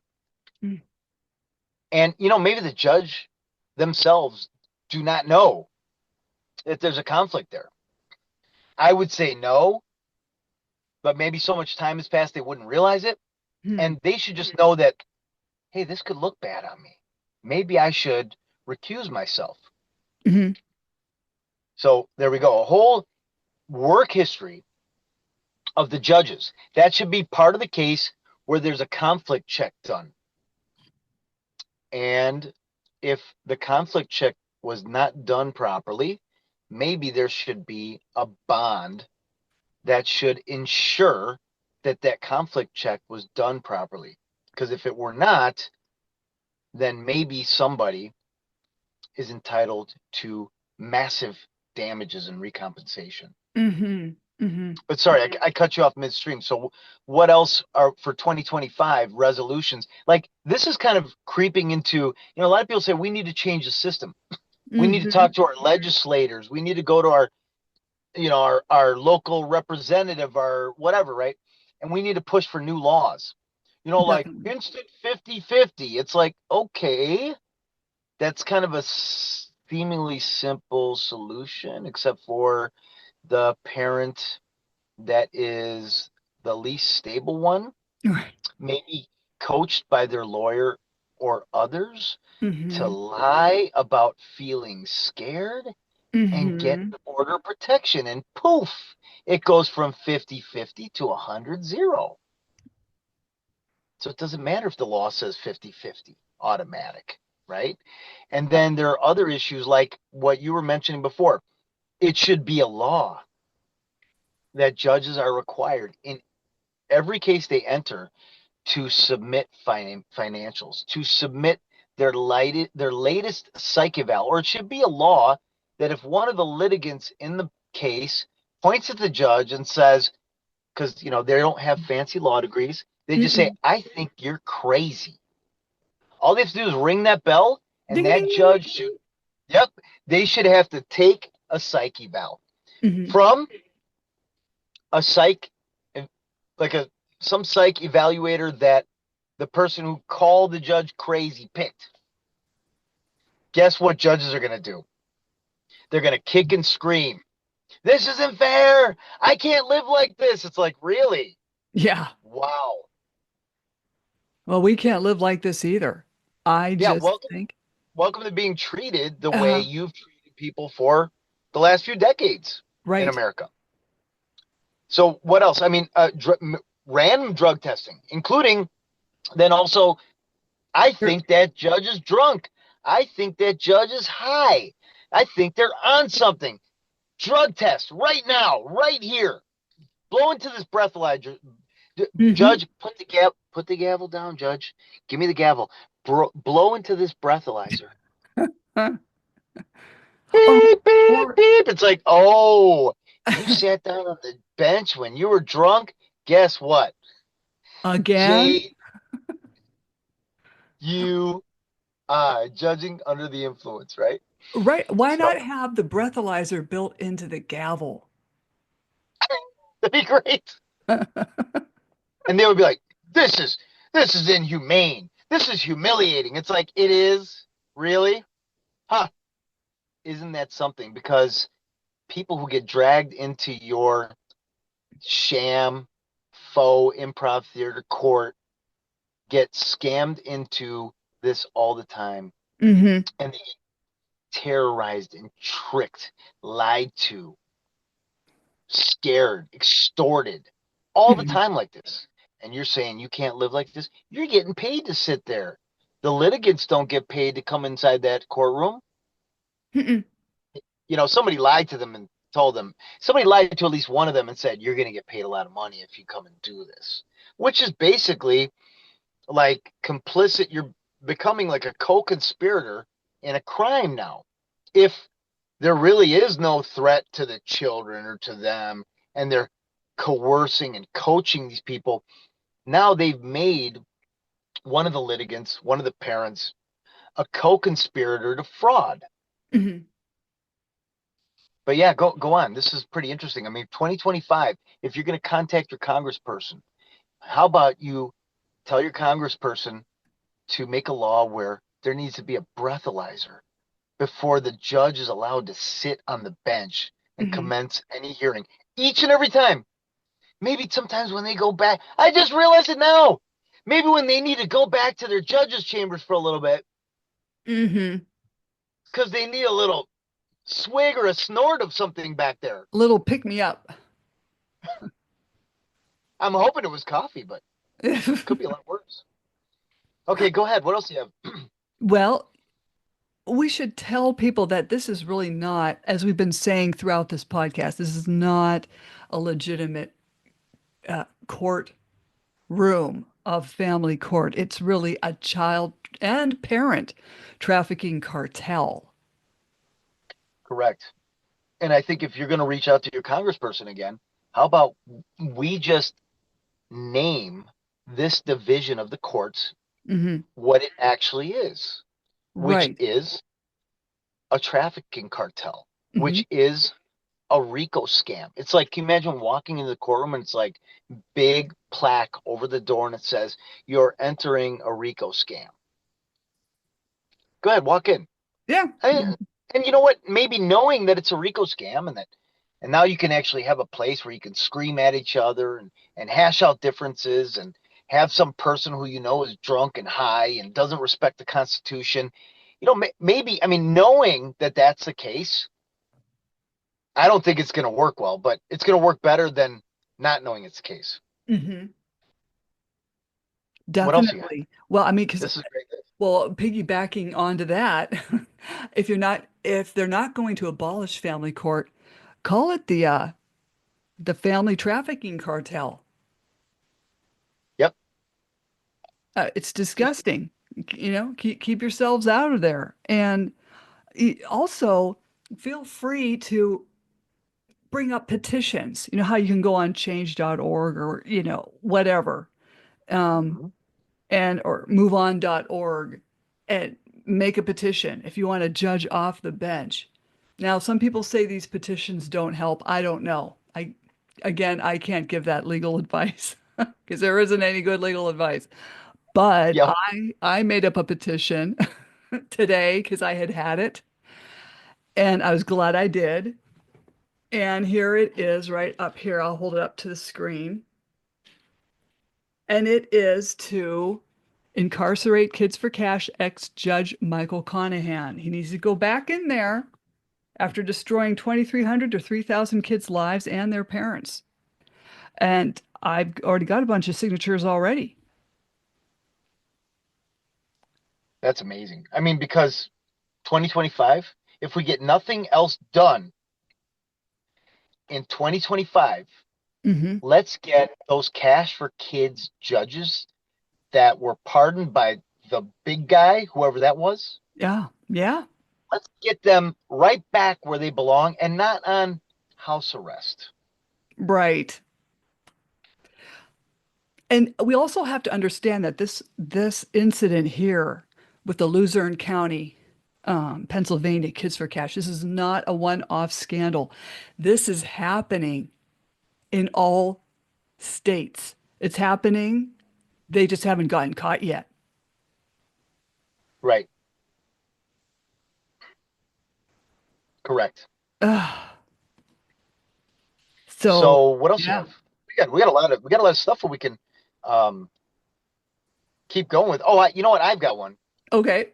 And, maybe the judge themselves do not know that there's a conflict there. I would say no, but maybe so much time has passed they wouldn't realize it. hmm And they should just know that, hey, this could look bad on me. Maybe I should recuse myself. hmm So there we go. A whole work history of the judges. That should be part of the case where there's a conflict check done. And if the conflict check was not done properly, maybe there should be a bond that should ensure that that conflict check was done properly. Because if it were not, then maybe somebody is entitled to massive damages and recompensation. hmm hmm But sorry, I cut you off midstream. So, what else are for 2025 resolutions? Like this is kind of creeping into, a lot of people say we need to change the system. We need to hmm talk to our legislators. We need to go to our local representative, our whatever, right? And we need to push for new laws. Like Definitely. instant 50-50. It's like, okay, that's kind of a seemingly simple solution, except for the parent that is the least stable one, Right. maybe coached by their lawyer or others to hmm lie about feeling scared and get hmm order protection. And poof, it goes from 50-50 to 100-0. So it doesn't matter if the law says 50-50, automatic, right? And then there are other issues like what you were mentioning before. It should be a law that judges are required in every case they enter to submit financials, to submit their latest psych eval, or it should be a law that if one of the litigants in the case points at the judge and says, because they don't have fancy law degrees, they just say, Mm-mm. "I think you're crazy." All they have to do is ring that bell, and Ding, ding, that ding, judge should, yep, they should have to take a psych eval ding. Hmm from a psych, like some psych evaluator that the person who called the judge crazy picked. Guess what judges are going to do? They're going to kick and scream. This isn't fair. I can't live like this. It's like, really? Yeah. Wow. Well, we can't live like this either. I Yeah, just think, welcome to being treated the way uh, you've treated people for the last few decades in right. America. So what else? I mean, random drug testing, including then also, I There- think that judge is drunk. I think that judge is high. I think they're on something. Drug test right now, right here. Blow into this breathalyzer. Hmm. Judge, put the gavel down, Judge. Give me the gavel. Blow into this breathalyzer. Or, Beep, beep, or beep. It's like, oh, you sat down on the bench when you were drunk. Guess what? again, Jade, you are judging under the influence, right? right? Why So not have the breathalyzer built into the gavel? that'd be great. And they would be like, this is inhumane. This is humiliating. It's like, it is? Really? Huh. Isn't that something? Because people who get dragged into your sham, faux improv theater court get scammed into this all the time, Hmm. and they get terrorized and tricked, lied to, scared, extorted all the Hmm. time like this. And you're saying you can't live like this? You're getting paid to sit there. The litigants don't get paid to come inside that courtroom. Hmm. Somebody lied to them and told them, somebody lied to at least one of them and said, you're going to get paid a lot of money if you come and do this, which is basically like complicit. You're becoming like a co-conspirator in a crime now. If there really is no threat to the children or to them, and they're coercing and coaching these people, now they've made one of the litigants, one of the parents, a co-conspirator to fraud. Hmm. But yeah, go on. This is pretty interesting. I mean, 2025, if you're going to contact your congressperson, how about you tell your congressperson to make a law where there needs to be a breathalyzer before the judge is allowed to sit on the bench and Hmm. commence any hearing each and every time. Maybe sometimes when they go back, I just realized it now. Maybe when they need to go back to their judges' chambers for a little bit Hmm. because they need a little swig or a snort of something back there. Little pick me up. I'm hoping it was coffee, but could be a lot worse. Okay, go ahead. What else do you have? Well, we should tell people that this is really not, as we've been saying throughout this podcast, this is not a legitimate court room of family court. It's really a child and parent trafficking cartel. Correct. And I think if you're going to reach out to your congressperson again, how about we just name this division of the courts Hmm. what it actually is, which Right. is a trafficking cartel, Hmm. which is a RICO scam. It's like, can you imagine walking into the courtroom and it's like big plaque over the door and it says, you're entering a RICO scam. Go ahead, walk in. Yeah. And you know what? Maybe knowing that it's a RICO scam and now you can actually have a place where you can scream at each other and hash out differences and have some person who you know is drunk and high and doesn't respect the Constitution. Maybe, I mean, knowing that that's the case, I don't think it's going to work well, but it's going to work better than not knowing it's the case. Hmm. What else do you have? Definitely. Well, I mean, because This is great. well, piggybacking onto that, if they're not going to abolish family court, call it the family trafficking cartel. Yep. It's disgusting. Keep yourselves out of there. And also feel free to bring up petitions. You know how you can go on change.org or, whatever, um, Mhm. and or moveon.org and make a petition if you want to judge off the bench. Now, some people say these petitions don't help. I don't know. I can't give that legal advice because there isn't any good legal advice. But Yep. I made up a petition today because I had it, and I was glad I did. And here it is right up here. I'll hold it up to the screen. And it is to incarcerate kids for cash ex-Judge Michael Conahan. He needs to go back in there after destroying 2,300 to 3,000 kids' lives and their parents. And I've already got a bunch of signatures already. That's amazing. I mean, because 2025, if we get nothing else done in 2025, Hmm. Let's get those cash for kids judges that were pardoned by the big guy, whoever that was. Yeah. Yeah. Let's get them right back where they belong and not on house arrest. Right. And we also have to understand that this incident here with the Luzerne County, Pennsylvania Kids for Cash, this is not a one-off scandal. This is happening in all states. It's happening. They just haven't gotten caught yet. Right. Correct. Ugh. So, So what else you yeah. have? We got a lot of stuff where we can um, keep going with. Oh, you know what? I've got one. Okay.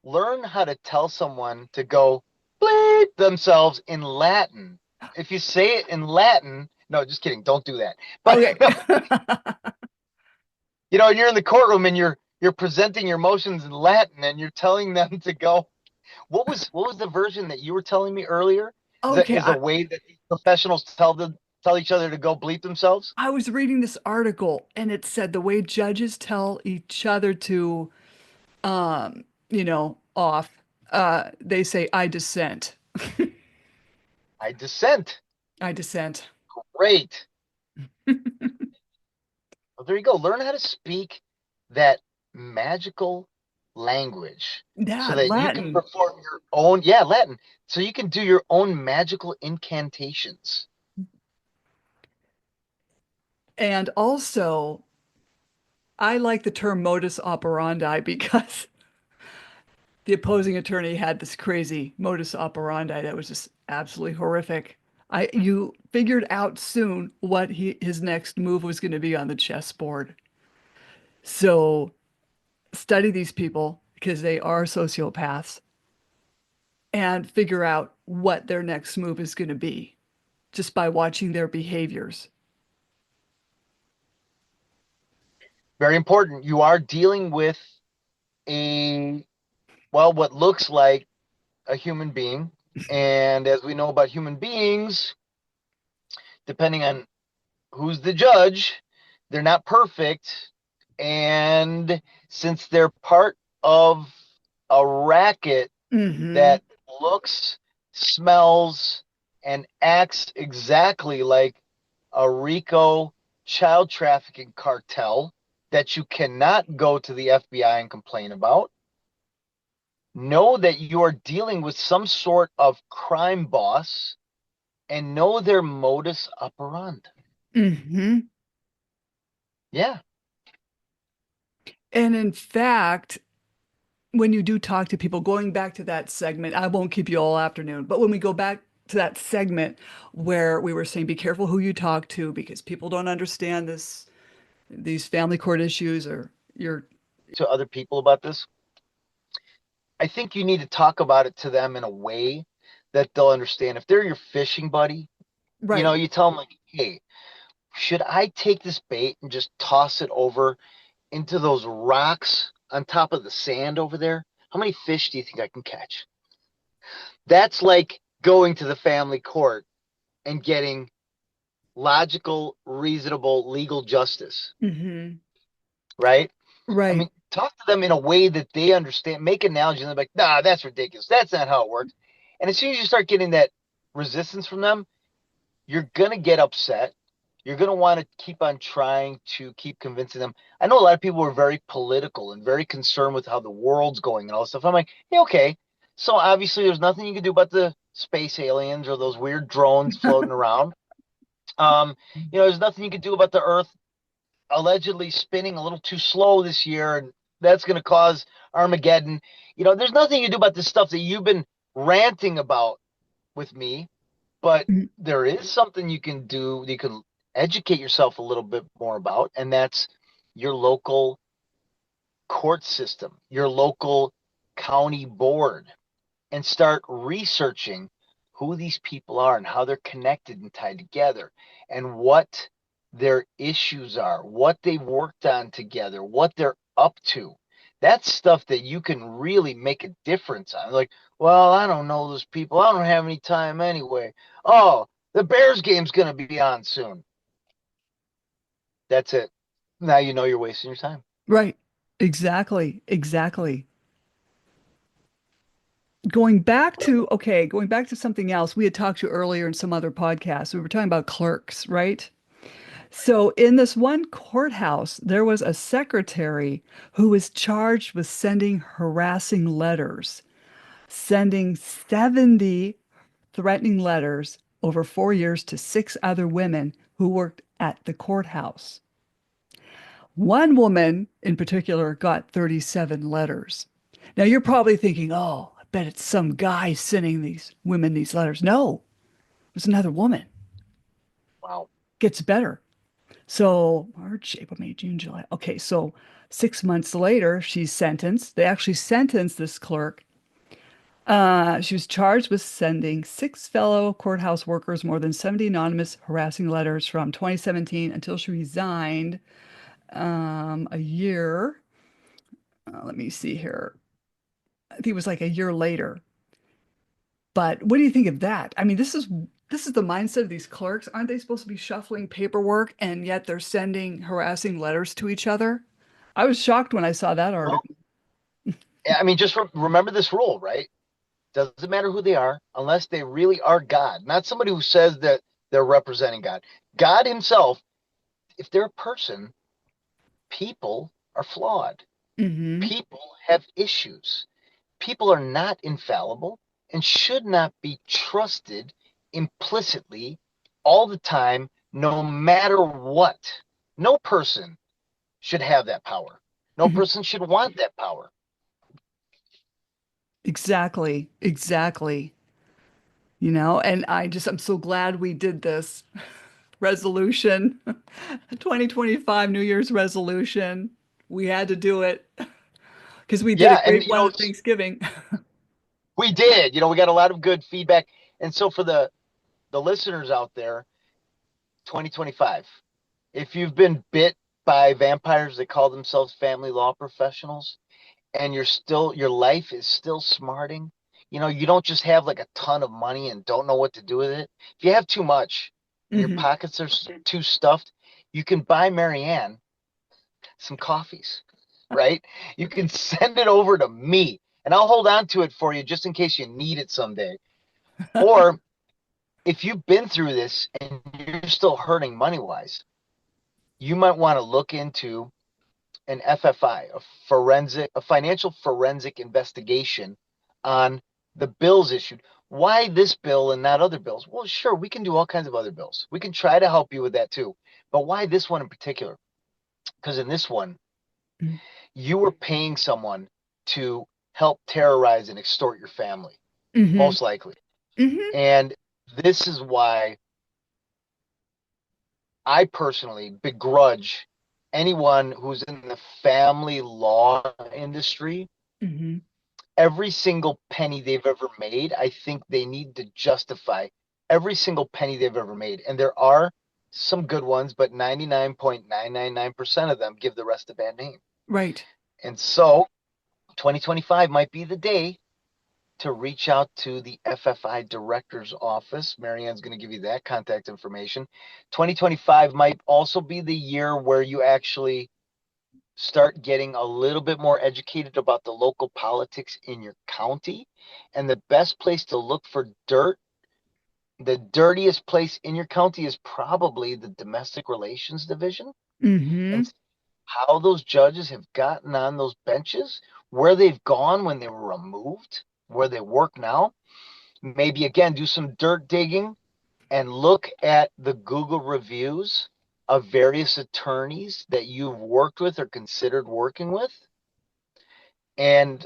Learn how to tell someone to go bleep themselves in Latin. If you say it in Latin, no, just kidding. Don't do that. But Okay. no, you're in the courtroom and you're presenting your motions in Latin and you're telling them to go. What was the version that you were telling me earlier? That Okay. is a way that these professionals tell each other to go bleep themselves. I was reading this article and it said the way judges tell each other to off, they say, I dissent. I dissent. I dissent. Great. Well, there you go. Learn how to speak that magical language so Yeah, that you can Latin. perform your own, yeah, Latin, so you can do your own magical incantations. And also, I like the term modus operandi because the opposing attorney had this crazy modus operandi that was just absolutely horrific. You figured out soon what his next move was going to be on the chessboard. So study these people because they are sociopaths and figure out what their next move is going to be just by watching their behaviors. Very important. You are dealing with a, well, what looks like a human being. And as we know about human beings, depending on who's the judge, they're not perfect. And since they're part of a racket Hmm. that looks, smells, and acts exactly like a RICO child trafficking cartel that you cannot go to the FBI and complain about. Know that you are dealing with some sort of crime boss and know their modus operandi. Hmm. Yeah. And in fact, when you do talk to people, going back to that segment, I won't keep you all afternoon, but when we go back to that segment where we were saying, be careful who you talk to because people don't understand these family court issues or you're To other people about this, I think you need to talk about it to them in a way that they'll understand. If they're your fishing buddy, right. you tell them, like, hey, should I take this bait and just toss it over into those rocks on top of the sand over there? How many fish do you think I can catch? That's like going to the family court and getting logical, reasonable legal justice, Hmm. right? I Right. mean, talk to them in a way that they understand, make an analogy, and they're like, nah, that's ridiculous. That's not how it works. And as soon as you start getting that resistance from them, you're going to get upset. You're going to want to keep on trying to keep convincing them. I know a lot of people are very political and very concerned with how the world's going and all this stuff. I'm like, hey, okay. So obviously, there's nothing you can do about the space aliens or those weird drones floating around. There's nothing you can do about the Earth allegedly spinning a little too slow this year, and that's going to cause Armageddon. There's nothing you can do about this stuff that you've been ranting about with me, but there is something you can do. You can educate yourself a little bit more about, and that's your local court system, your local county board, and start researching who these people are and how they're connected and tied together and what their issues are, what they've worked on together, what they're up to. That's stuff that you can really make a difference on. Like, well, I don't know those people. I don't have any time anyway. Oh, The Bears game's going to be on soon. That's it. Now you know you're wasting your time. Right. Exactly. Exactly. Going back to something else, we had talked to earlier in some other podcasts. We were talking about clerks, right? So in this one courthouse, there was a secretary who was charged with sending harassing letters, sending 70 threatening letters over 4 years to six other women who worked at the courthouse. One woman in particular got 37 letters. Now you're probably thinking, oh, I bet it's some guy sending these women these letters. No, it was another woman. Wow. Gets better. So March, April, May, June, July. Okay, so 6 months later, she's sentenced. They actually sentenced this clerk. She was charged with sending six fellow courthouse workers more than 70 anonymous harassing letters from 2017 until she resigned a year. Let me see here. I think it was like a year later. But what do you think of that? I mean, this is the mindset of these clerks. Aren't they supposed to be shuffling paperwork and yet they're sending harassing letters to each other? I was shocked when I saw that Well, article. I mean, just remember this rule, right? Doesn't matter who they are, unless they really are God, not somebody who says that they're representing God. God Himself, if they're a person, people are flawed. Hmm. People have issues. People are not infallible and should not be trusted implicitly all the time, no matter what. No person should have that power. No Hmm. person should want that power. Exactly. Exactly. And I'm so glad we did this resolution, 2025 New Year's resolution. We had to do it because we did a Yeah, and great one at Thanksgiving. we did. We got a lot of good feedback. And so for the listeners out there, 2025, if you've been bit by vampires that call themselves family law professionals, and your life is still smarting, you don't just have like a ton of money and don't know what to do with it. If you have too much and your Hmm. pockets are too stuffed, you can buy Maryann some coffees, right? You can send it over to me and I'll hold on to it for you just in case you need it someday. Or if you've been through this and you're still hurting money wise, you might want to look into an FFI, a financial forensic investigation on the bills issued. Why this bill and not other bills? Well, sure, we can do all kinds of other bills. We can try to help you with that too. But why this one in particular? Because in this one, you were paying someone to help terrorize and extort your family, Hmm. most likely. Hmm. And this is why I personally begrudge anyone who's in the family law industry Hmm. every single penny they've ever made. I think they need to justify every single penny they've ever made. And there are some good ones, but 99.999% of them give the rest a bad name. Right. And so 2025 might be the day to reach out to the FFI director's office. Maryann's going to give you that contact information. 2025 might also be the year where you actually start getting a little bit more educated about the local politics in your county. And the best place to look for dirt, the dirtiest place in your county is probably the domestic relations division. Hmm. And how those judges have gotten on those benches, where they've gone when they were removed, where they work now. Maybe again, do some dirt digging and look at the Google reviews of various attorneys that you've worked with or considered working with. And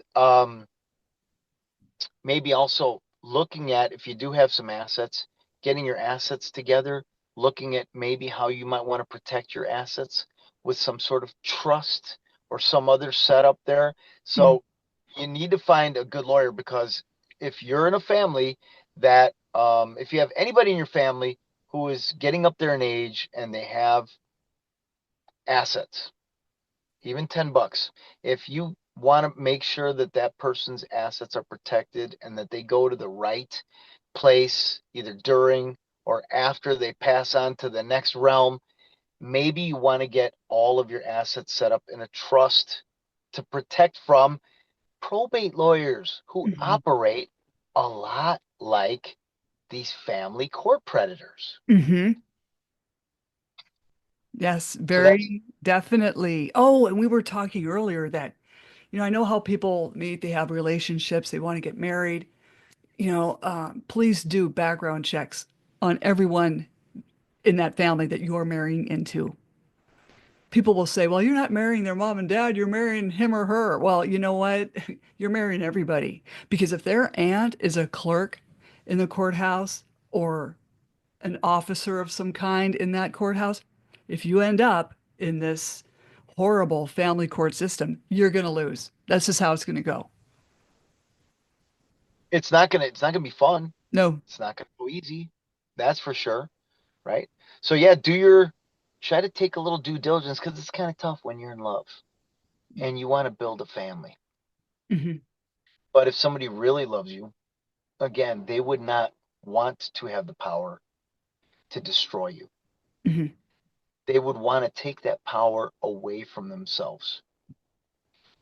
maybe also looking at, if you do have some assets, getting your assets together, looking at maybe how you might want to protect your assets with some sort of trust or some other setup there. So you need to find a good lawyer, because if you're in a family that, if you have anybody in your family who is getting up there in age and they have assets, even $10, if you want to make sure that that person's assets are protected and that they go to the right place, either during or after they pass on to the next realm, maybe you want to get all of your assets set up in a trust to protect from probate lawyers who Mhm. operate a lot like these family court predators. Hmm. Yes, So that's very definitely. Oh, and we were talking earlier that, I know how people meet, they have relationships, they want to get married. Please do background checks on everyone in that family that you're marrying into. People will say, well, you're not marrying their mom and dad, you're marrying him or her. Well, you know what? You're marrying everybody. Because if their aunt is a clerk in the courthouse or an officer of some kind in that courthouse, if you end up in this horrible family court system, you're going to lose. That's just how it's going to go. it's not gonna be fun. No. It's not gonna go easy. That's for sure. Right. So yeah, try to take a little due diligence because it's kind of tough when you're in love and you want to build a family. Hmm. But if somebody really loves you, again, they would not want to have the power to destroy you. Hmm. They would want to take that power away from themselves.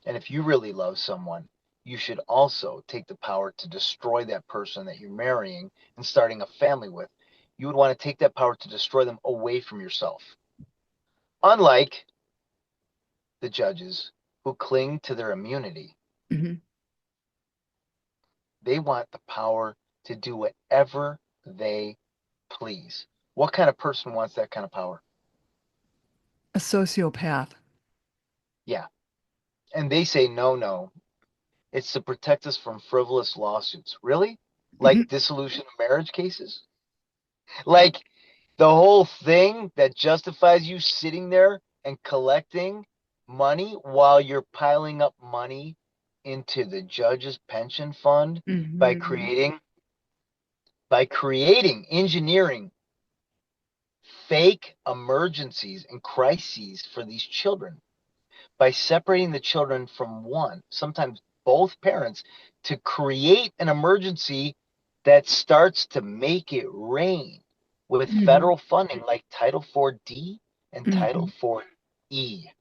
And if you really love someone, you should also take the power to destroy that person that you're marrying and starting a family with. You would want to take that power to destroy them away from yourself. Unlike the judges who cling to their immunity, Hmm. they want the power to do whatever they please. What kind of person wants that kind of power? A sociopath. Yeah. And they say, no, no, it's to protect us from frivolous lawsuits. Really? Like Hmm. dissolution of marriage cases? Like the whole thing that justifies you sitting there and collecting money while you're piling up money into the judge's pension fund by Hmm. creating engineering fake emergencies and crises for these children, by separating the children from one, sometimes both parents, to create an emergency that starts to make it rain with Hmm. federal funding like Title 4D and Title Hmm. 4E.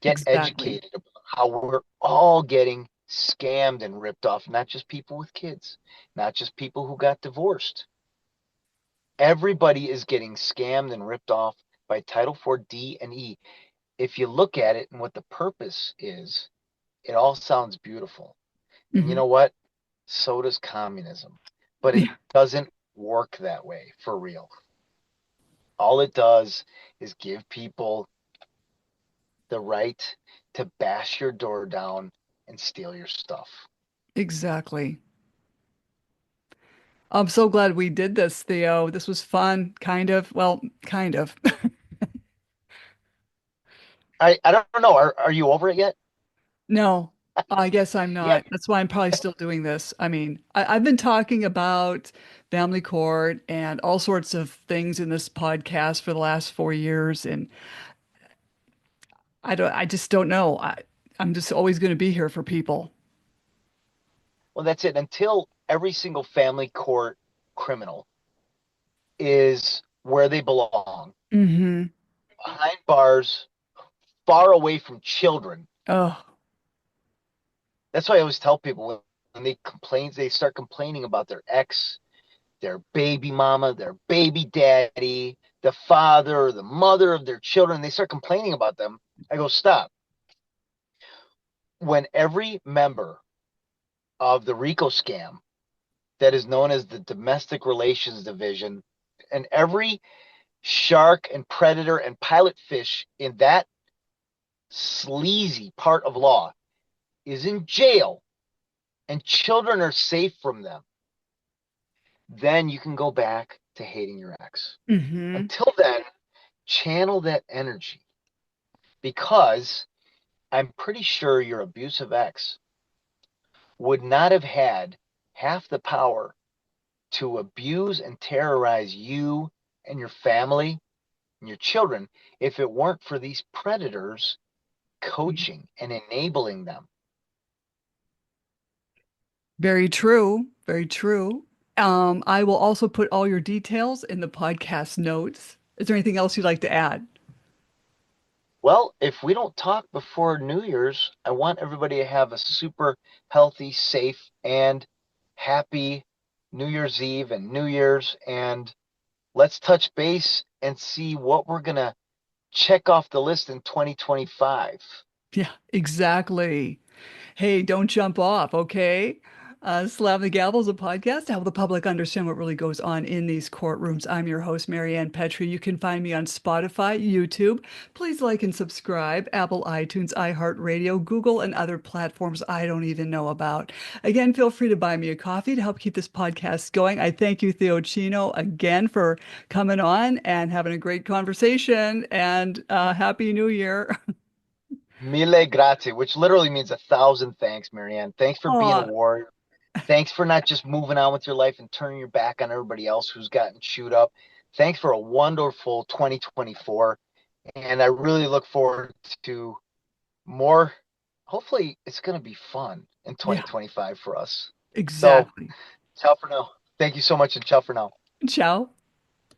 Get Exactly. educated about how we're all getting scammed and ripped off, not just people with kids, not just people who got divorced. Everybody is getting scammed and ripped off by Title 4D and E. If you look at it and what the purpose is, it all sounds beautiful. And you Hmm. know what? So does communism. But it Yeah. doesn't work that way for real. All it does is give people the right to bash your door down and steal your stuff. Exactly. I'm so glad we did this, Theo. This was fun, kind of. Well, kind of. I don't know. Are you over it yet? No, I guess I'm Yeah. not. That's why I'm probably still doing this. I mean, I've been talking about family court and all sorts of things in this podcast for the last 4 years, and I just don't know. I'm just always going to be here for people. Well, that's it. Until every single family court criminal is where they belong, Hmm. behind bars, far away from children. Oh. That's why I always tell people when they start complaining about their ex, their baby mama, their baby daddy, the father or the mother of their children, they start complaining about them. I go, stop. When every member of the RICO scam that is known as the Domestic Relations Division and every shark and predator and pilot fish in that sleazy part of law is in jail and children are safe from them, then you can go back to hating your ex. Hmm. Until then, channel that energy because I'm pretty sure your abusive ex would not have had half the power to abuse and terrorize you and your family and your children if it weren't for these predators coaching and enabling them. Very true. Very true. I will also put all your details in the podcast notes. Is there anything else you'd like to add? Well, if we don't talk before New Year's, I want everybody to have a super healthy, safe, and happy New Year's Eve and New Year's. And let's touch base and see what we're going to check off the list in 2025. Yeah, exactly. Hey, don't jump off, okay? Slam the Gavel is a podcast to help the public understand what really goes on in these courtrooms. I'm your host, Maryann Petri. You can find me on Spotify, YouTube. Please like and subscribe, Apple, iTunes, iHeartRadio, Google, and other platforms I don't even know about. Again, feel free to buy me a coffee to help keep this podcast going. I thank you, Theo Chino, again for coming on and having a great conversation. And Happy New Year. Mille grazie, which literally means 1,000 thanks, Maryann. Thanks for being a Aw, warrior. Thanks for not just moving on with your life and turning your back on everybody else who's gotten chewed up. Thanks for a wonderful 2024. And I really look forward to more. Hopefully, it's going to be fun in yeah, 2025 for us. So, exactly. ciao for now. Thank you so much, and ciao for now. Ciao.